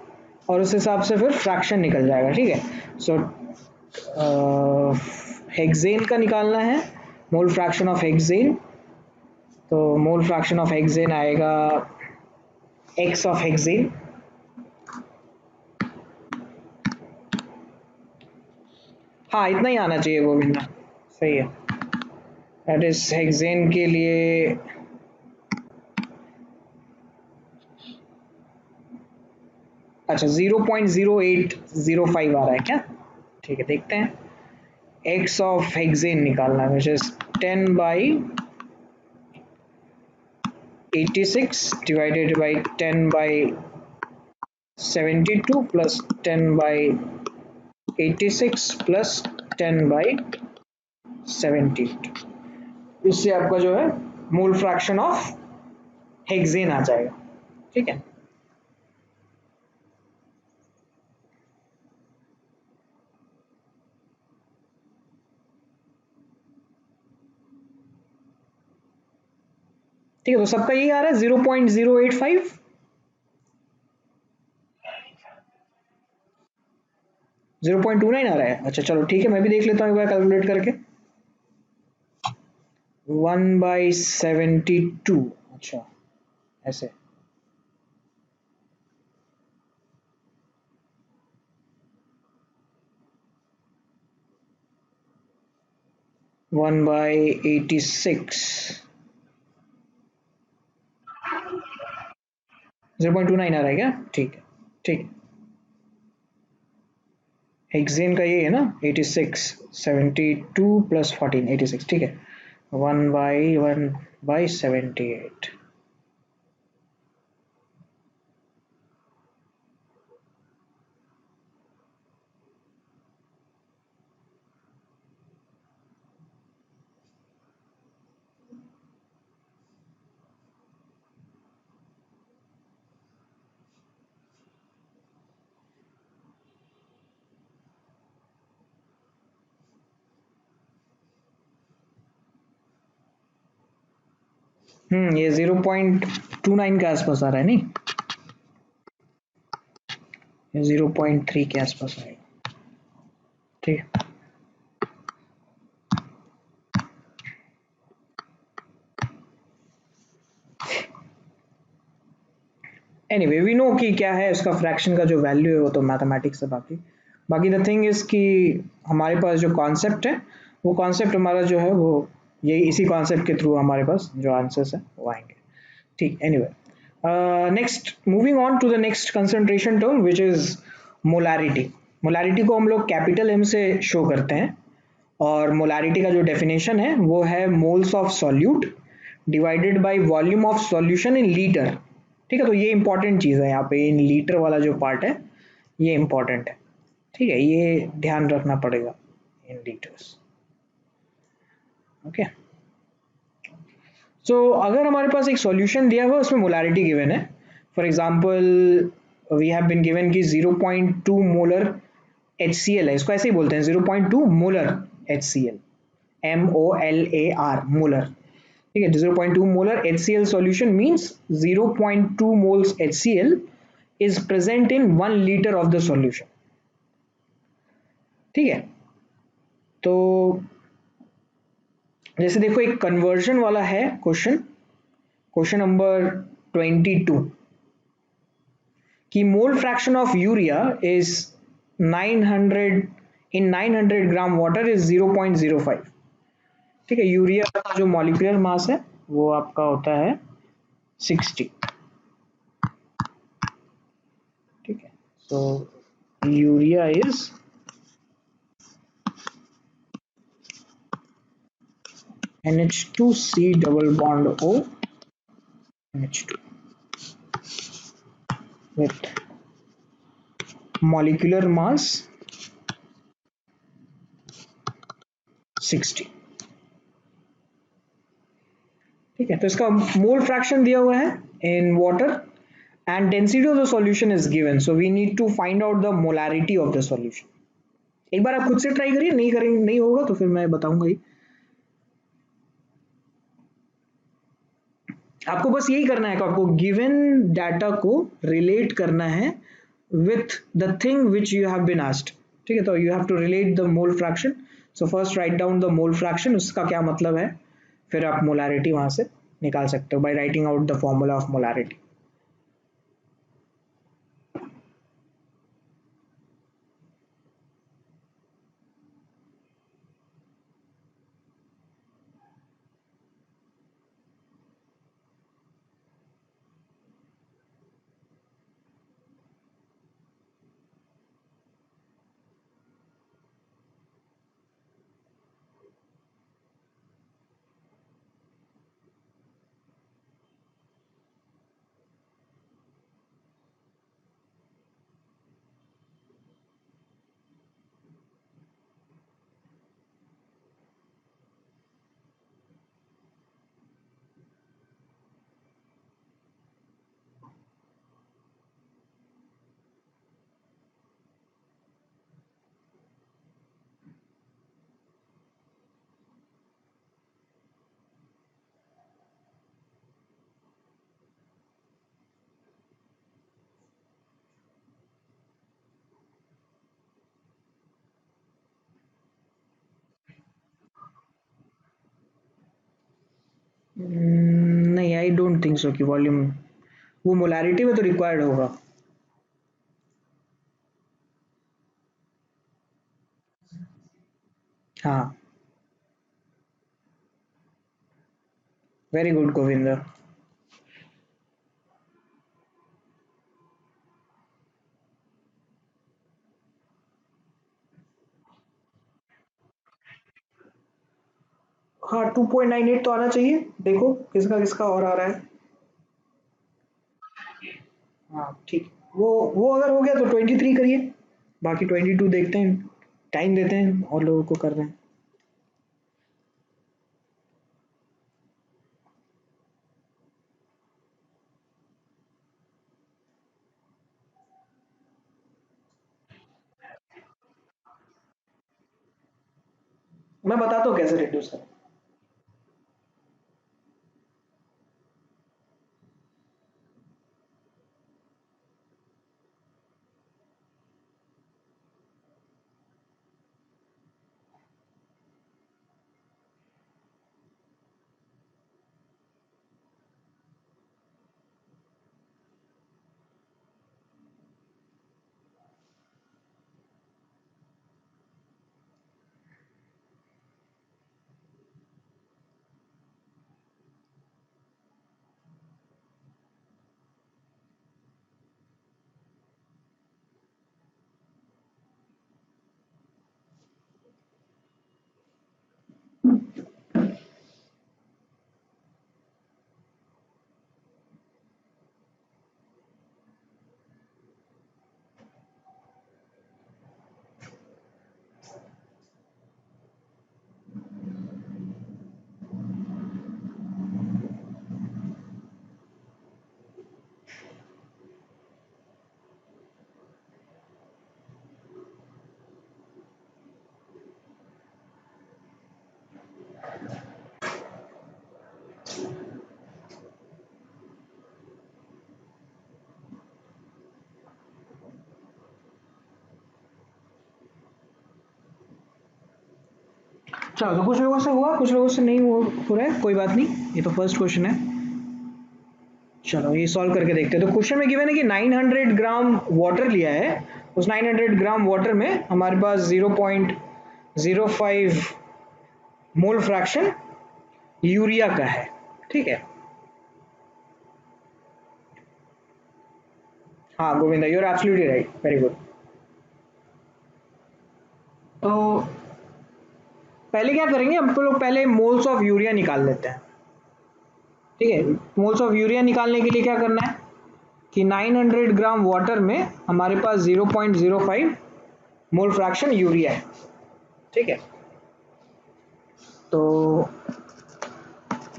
और उस हिसाब से फिर फ्रैक्शन निकल जाएगा। ठीक है, सो हेक्सेन का निकालना है, मोल फ्रैक्शन ऑफ हेक्सेन। तो मोल फ्रैक्शन ऑफ हेक्सेन आएगा x ऑफ हेक्सेन हाँ इतना ही आना चाहिए गोविंदा, सही है। दैट इज हेक्सेन के लिए अच्छा 0.0805 आ रहा है क्या? ठीक है देखते हैं। एक्स ऑफ हेक्सेन निकालना है which is 10/86 divided by 10/72 plus 10/86 plus 10/72। इससे आपका जो है मोल फ्रैक्शन ऑफ हेक्सेन आ जाएगा। ठीक है, ठीक है, तो सबका यही आ रहा है 0.085। 0.29 आ रहा है, अच्छा चलो ठीक है, मैं भी देख लेता हूँ एक बार कैलकुलेट करके। 1/72, अच्छा ऐसे। 1/86, 0.29 आ रहा है क्या? ठीक है, ठीक। हेक्सेन का ये है ना 86, 72 प्लस 14, 86, ठीक है। 1/1/78। ये 0.29 के आसपास आ रहा है नहीं, ये 0.3 के आसपास आएगा। ठीक है, एनीवे वी नो कि क्या है उसका फ्रैक्शन का जो वैल्यू है, वो तो मैथमेटिक्स है। बाकी बाकी द थिंग इज कि हमारे पास जो कॉन्सेप्ट है, वो कॉन्सेप्ट हमारा जो है वो यही, इसी कॉन्सेप्ट के थ्रू हमारे पास जो आंसर्स है वो आएंगे। ठीक, anyway next moving on to the next concentration term which is molarity. Molarity को हम लोग कैपिटल एम से शो करते हैं, और मोलारिटी का जो डेफिनेशन है वो है moles of solute divided by volume of solution in litre. ठीक है, तो ये इंपॉर्टेंट चीज़ है यहाँ पे, इन लीटर वाला जो पार्ट है ये इंपॉर्टेंट है। ठीक है, ये ध्यान रखना पड़ेगा इन लीटर्स। ओके, सो अगर हमारे पास एक सॉल्यूशन दिया हुआ उसमें मोलारिटी गिवन है, for example we have been given कि 0.2 मोलर HCl है, इसको ऐसे ही बोलते हैं 0.2 मोलर HCl, MOLAR मोलर। ठीक है, 0.2 molar HCl solution means 0.2 moles HCl is present in 1 liter of the solution। ठीक है, तो जैसे देखो एक कन्वर्जन वाला है क्वेश्चन, क्वेश्चन नंबर 22 कि मोल fraction of urea is 900 in 900 gram water is 0.05। ठीक है, यूरिया का जो मॉलिक्यूलर मास है वो आपका होता है 60। ठीक है, so urea is NH2C double bond O NH2 with molecular mass 60। ठीक है, तो इसका मोल फ्रैक्शन दिया हुआ है in water and density of the solution is given, so we need to find out the molarity of the solution. एक बार आप खुद से ट्राई करिए, नहीं करेंगे नहीं होगा तो फिर मैं बताऊंगा ही। आपको बस यही करना है कि आपको गिवन डाटा को रिलेट करना है with the thing which you have been asked. ठीक है, तो you have to relate the mole fraction. So first write down the mole fraction, उसका क्या मतलब है, फिर आप मोलारिटी वहां से निकाल सकते हो by writing out the formula of molarity. नहीं, आई डोंट थिंक सो कि वॉल्यूम वो मोलारिटी में तो रिक्वायर्ड होगा। हाँ, वेरी गुड गोविंदा। हाँ, 2.98 तो आना चाहिए। देखो किसका किसका और आ रहा है। हाँ ठीक, वो अगर हो गया तो 23 करिए, बाकी 22 देखते हैं, टाइम देते हैं और लोगों को कर रहे हैं। मैं बताता हूँ कैसे रिड्यूस करें। चलो, तो कुछ लोगों से हुआ, कुछ लोगों से नहीं हो रहा है, कोई बात नहीं, ये तो फर्स्ट क्वेश्चन है। चलो ये सॉल्व करके देखते हैं। तो क्वेश्चन में गिवन है कि 900 ग्राम वाटर लिया है, उस 900 ग्राम वाटर में हमारे पास 0.05 मोल फ्रैक्शन यूरिया का है। ठीक है। हाँ Govinda, you are absolutely right, very good. तो पहले क्या करेंगे, हम तो लोग पहले मोल्स ऑफ यूरिया निकाल लेते हैं। ठीक है, मोल्स ऑफ यूरिया निकालने के लिए क्या करना है कि 900 ग्राम वाटर में हमारे पास 0.05 मोल फ्रैक्शन यूरिया है। ठीक है, तो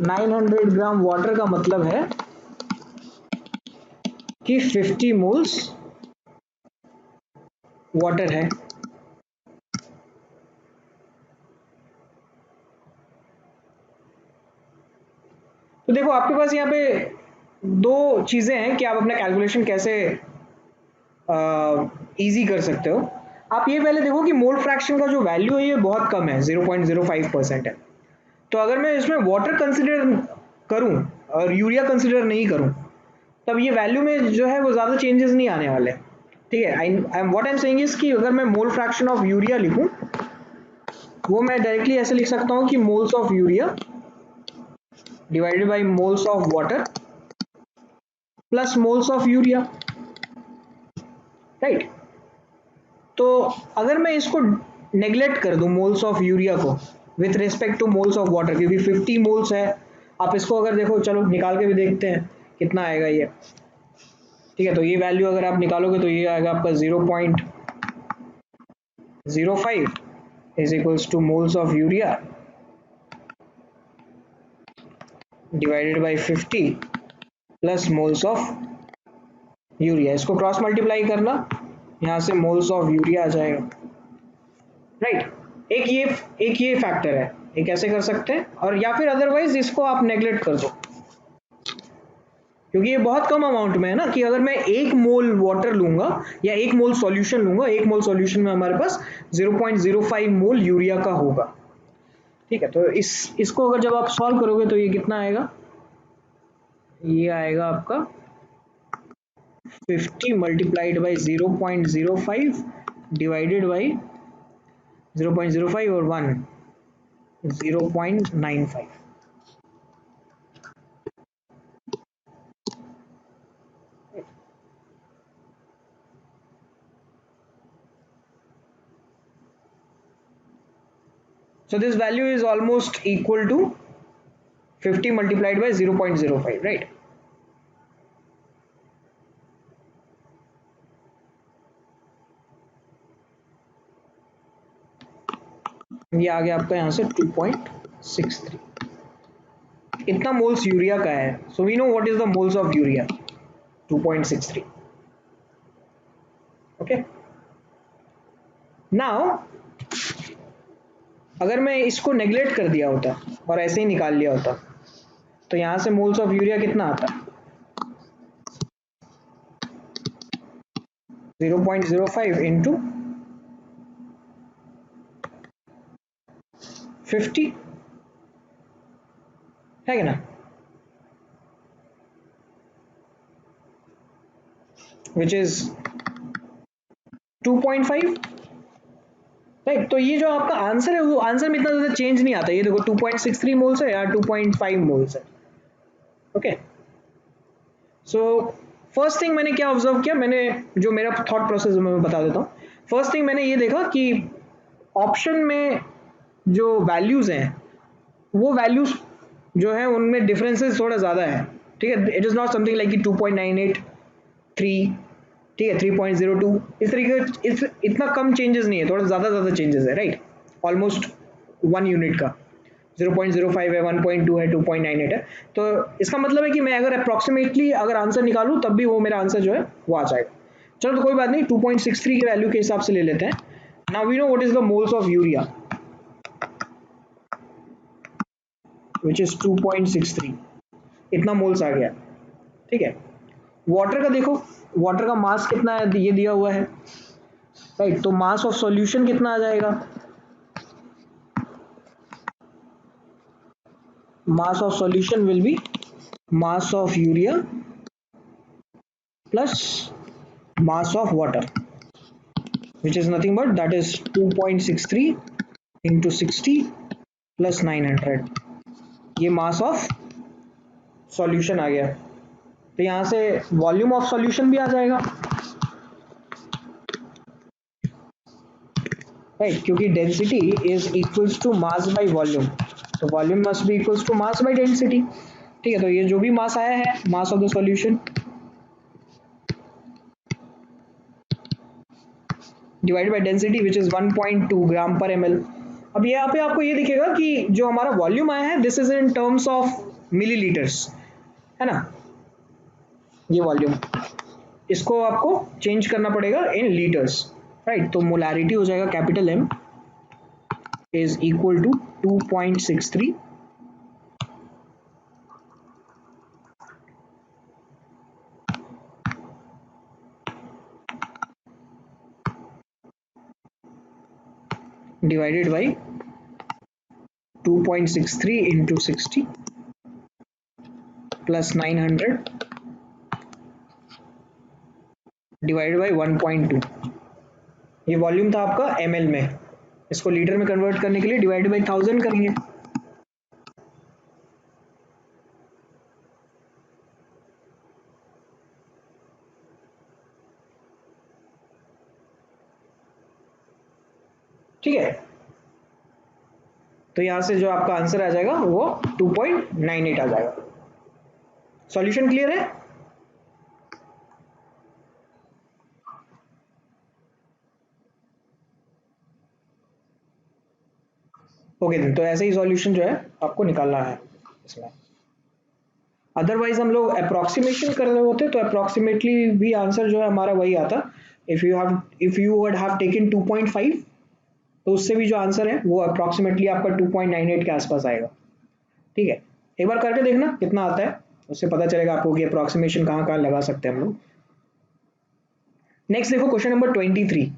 900 ग्राम वाटर का मतलब है कि 50 मोल्स वाटर है। तो देखो आपके पास यहाँ पे दो चीजें हैं कि आप अपना कैलकुलेशन कैसे इजी कर सकते हो। आप ये पहले देखो कि मोल फ्रैक्शन का जो वैल्यू है ये बहुत कम है, 0.05% है। तो अगर मैं इसमें वाटर कंसिडर करूं और यूरिया कंसिडर नहीं करूं, तब ये वैल्यू में जो है वो ज़्यादा चेंजेस नहीं आने वाले। ठीक है, I what I am saying is कि अगर मैं मोल फ्रैक्शन ऑफ यूरिया लिखूं, वो मैं डायरेक्टली ऐसे लिख सकता हूं कि moles of urea divided by moles of water plus moles of urea. Right. तो अगर मैं इसको नेग्लेक्ट कर दूं मोल्स ऑफ यूरिया को with respect two moles of water, क्योंकि 50 मोल्स है, आप इसको अगर देखो, चलो निकाल के भी देखते हैं कितना आएगा ये। ठीक है, तो ये वैल्यू अगर आप निकालोगे तो ये आएगा आपका 0.05 is equals two moles of urea divided by 50 plus moles of urea. इसको क्रॉस मल्टीप्लाई करना, यहाँ से मोल्स ऑफ यूरिया आ जाएगा। राइट। एक ये फैक्टर है, एक ऐसे कर सकते हैं, और या फिर अदरवाइज इसको आप नेग्लेक्ट कर दो, क्योंकि ये बहुत कम अमाउंट में है ना, कि अगर मैं 1 मोल वाटर लूंगा या 1 मोल सॉल्यूशन लूंगा, 1 मोल सॉल्यूशन में हमारे पास 0.05 मोल यूरिया का होगा। ठीक है, तो इसको अगर जब आप सॉल्व करोगे तो ये कितना आएगा, ये आएगा आपका 50 मल्टीप्लाइड बाई 0.05 डिवाइडेड बाई 0.05 और 1 0.95. So this value is almost equal to 50 multiplied by 0.05, right? ये आ गया आपका यहाँ से 2.63. इतना मोल्स यूरिया का है. So we know what is the moles of urea, 2.63. Okay. Now अगर मैं इसको नेग्लेक्ट कर दिया होता और ऐसे ही निकाल लिया होता तो यहाँ से मोल्स ऑफ यूरिया कितना आता, 0.05 इंटू 50 है कि ना, विच इज 2.5, राइट. तो ये जो आपका आंसर है वो आंसर में इतना ज्यादा चेंज नहीं आता. ये देखो 2.63 मोल्स है या 2.5 मोल्स है. ओके. सो फर्स्ट थिंग मैंने क्या ऑब्जर्व किया, मैंने जो मेरा थॉट प्रोसेस मैं बता देता हूँ. फर्स्ट थिंग मैंने ये देखा कि ऑप्शन में जो वैल्यूज हैं वो वैल्यूज जो है उनमें डिफरेंसेस थोड़ा ज़्यादा है. ठीक है, it is not something like कि 2.98 3, ठीक है, 3.02, इस तरीके इतना कम चेंजेस नहीं है, थोड़ा ज़्यादा चेंजेस है, राइट. ऑलमोस्ट 1 यूनिट का 0.05 है, 1.2 है, 2.98 है. तो इसका मतलब है कि मैं अगर अप्रॉक्सीमेटली अगर आंसर निकालूं तब भी वो मेरा आंसर जो है वो आ जाएगा. चलो तो कोई बात नहीं, 2.63 के वैल्यू के हिसाब से ले लेते हैं. Now we know what is the moles of urea, which is 2.63. इतना मोल्स आ गया. ठीक है. वाटर का देखो, वाटर का मास कितना है ये दिया हुआ है, राइट. तो मास ऑफ सॉल्यूशन कितना आ जाएगा, mass of solution will be mass of urea plus mass of water, which is nothing but that is 2.63 into 60 plus 900. ये mass of solution आ गया. तो यहाँ से volume of solution भी आ जाएगा, right, क्योंकि density is equals to mass by volume. तो volume must be equals to mass by density. ठीक है, तो ये जो भी मास आया है मास of the solution divide by density which is 1.2 ग्राम पर ml. अब यहाँ पे आपको ये दिखेगा कि जो हमारा वॉल्यूम आया है this is in terms of millilitres, है ना. ये वॉल्यूम इसको आपको चेंज करना पड़ेगा इन लीटर्स, राइट. तो मोलैरिटी हो जाएगा capital M is equal to 2.63 divided by 2.63 into 60 plus 900 divided by 1.2. ये वॉल्यूम था आपका ml में, इसको लीटर में कन्वर्ट करने के लिए डिवाइड बाई 1000 करेंगे. ठीक है, तो यहां से जो आपका आंसर आ जाएगा वो 2.98 आ जाएगा. सॉल्यूशन क्लियर है. ओके तो ऐसे ही सॉल्यूशन जो है आपको निकालना है इसमें. अदरवाइज हम लोग अप्रोक्सीमेशन कर रहे होते तो अप्रोक्सीमेटली भी आंसर जो है हमारा वही आता. If you would have taken 2.5 तो उससे भी जो आंसर है वो अप्रोक्सीमेटली आपका 2.98 के आसपास आएगा. ठीक है, एक बार करके देखना कितना आता है, उससे पता चलेगा आपको कि अप्रोक्सीमेशन कहाँ कहाँ लगा सकते हैं हम लोग. नेक्स्ट देखो question number 23.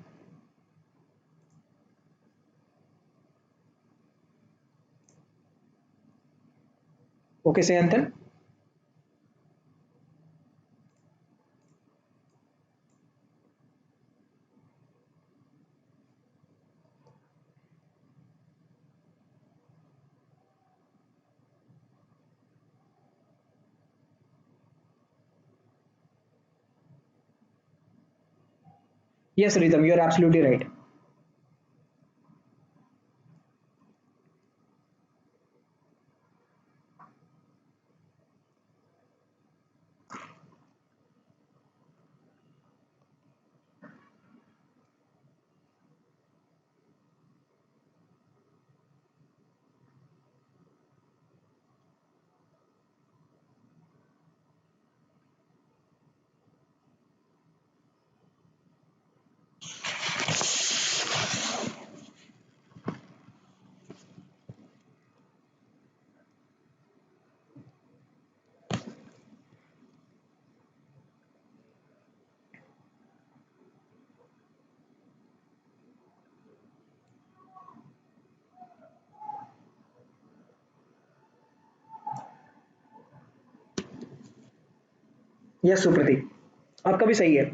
Okay, Sayantan? Yes, Rhythm, you're absolutely right. Yes Supratik, आपका भी सही है।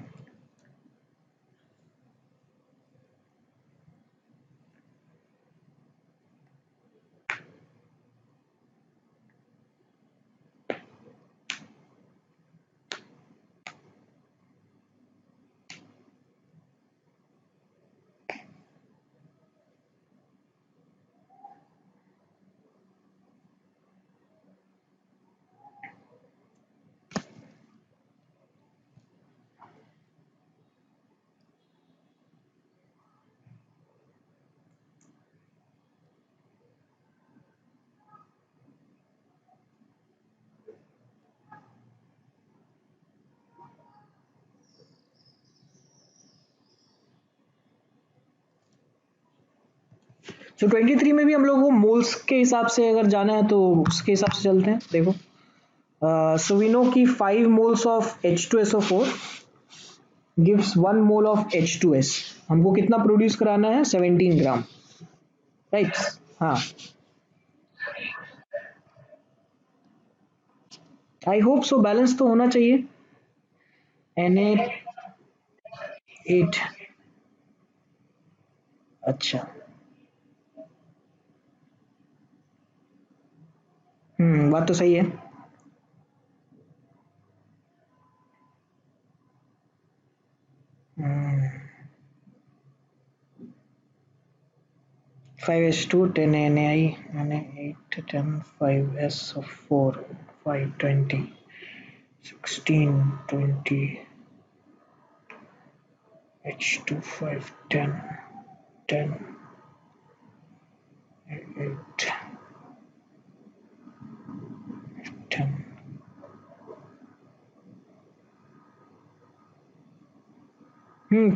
सो 23 में भी हम लोग को मोल्स के हिसाब से अगर जाना है तो उसके हिसाब से चलते हैं। देखो, सो वी नो कि 5 moles of H2SO4 gives 1 mole of H2S। हमको कितना प्रोड्यूस कराना है? 17 ग्राम, राइट? हाँ, आई होप सो बैलेंस तो होना चाहिए। Na8, अच्छा। बात तो सही है। 5H2 10 NaI Na8 10 5SO4 520 16 20 H2 5 10 10 8 10।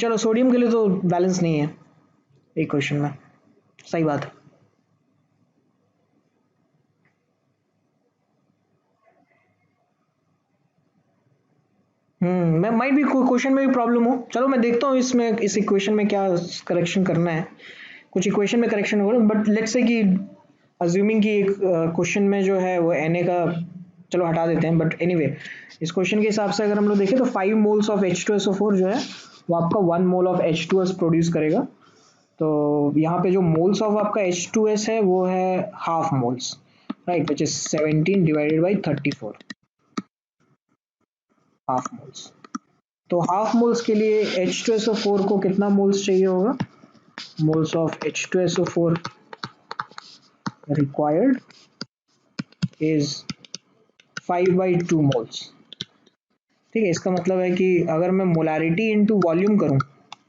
चलो, सोडियम के लिए तो बैलेंस नहीं है एक क्वेश्चन में। सही बात है। मैं माइट भी क्वेश्चन में भी प्रॉब्लम हो। चलो मैं देखता हूँ इसमें इस इक्वेशन में क्या करेक्शन करना है। कुछ इक्वेशन में करेक्शन होगा, बट लेट्स से कि अज्यूमिंग कि एक क्वेश्चन में जो है वो Na का, चलो हटा देते हैं, बट एनीवे इस क्वेश्चन के हिसाब से अगर हम लोग देखें तो 5 मोल्स ऑफ H2SO4 जो है वो आपका 1 मोल ऑफ H2S प्रोड्यूस करेगा। तो यहाँ पे जो मोल्स ऑफ आपका H2S है वो है half moles, right, which is 17 divided by 34, half moles. तो हाफ मोल्स के लिए H2SO4 को कितना मोल्स चाहिए होगा? Moles of H2SO4 required is 5/2 moles. ठीक है, इसका मतलब है कि अगर मैं मोलारिटी इंटू वॉल्यूम करूं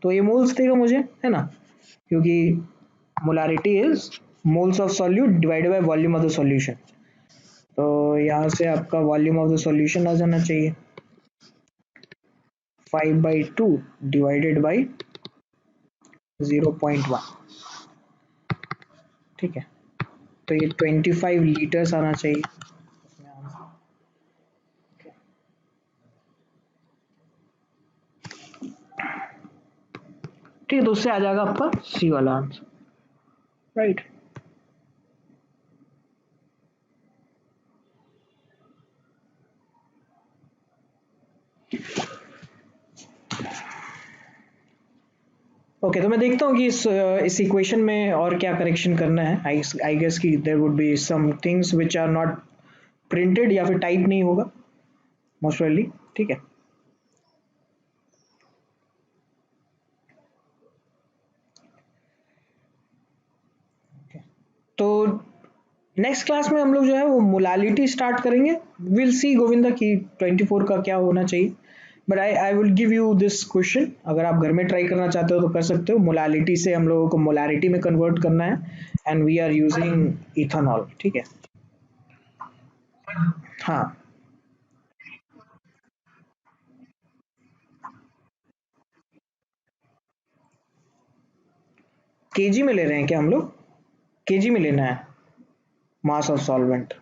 तो ये मोल्स देगा मुझे, है ना? क्योंकि molarity is moles of solute divided by volume of the solution. तो यहाँ से आपका वॉल्यूम ऑफ द सॉल्यूशन आ जाना चाहिए 5/2 डिवाइडेड बाई 0.1। ठीक है, तो ये 25 लीटर्स आना चाहिए। ठीक है, तो उससे आ जाएगा आपका सी वाला आंसर, राइट। ओके, तो मैं देखता हूँ कि इस इक्वेशन में और क्या करेक्शन करना है। आई गेस कि there would be some things which are not printed या फिर टाइप नहीं होगा मोस्ट प्रोबेबली। ठीक है। तो नेक्स्ट क्लास में हम लोग जो है वो मोलालिटी स्टार्ट करेंगे। विल सी गोविंदा की 24 का क्या होना चाहिए, but I will give you this question. अगर आप घर में ट्राई करना चाहते हो तो कर सकते हो। मोलालिटी से हम लोगों को मोलारिटी में कन्वर्ट करना है and we are using ethanol. ठीक है। हाँ, केजी में ले रहे हैं क्या हम लोग? केजी में लेना है मास ऑफ सॉल्वेंट।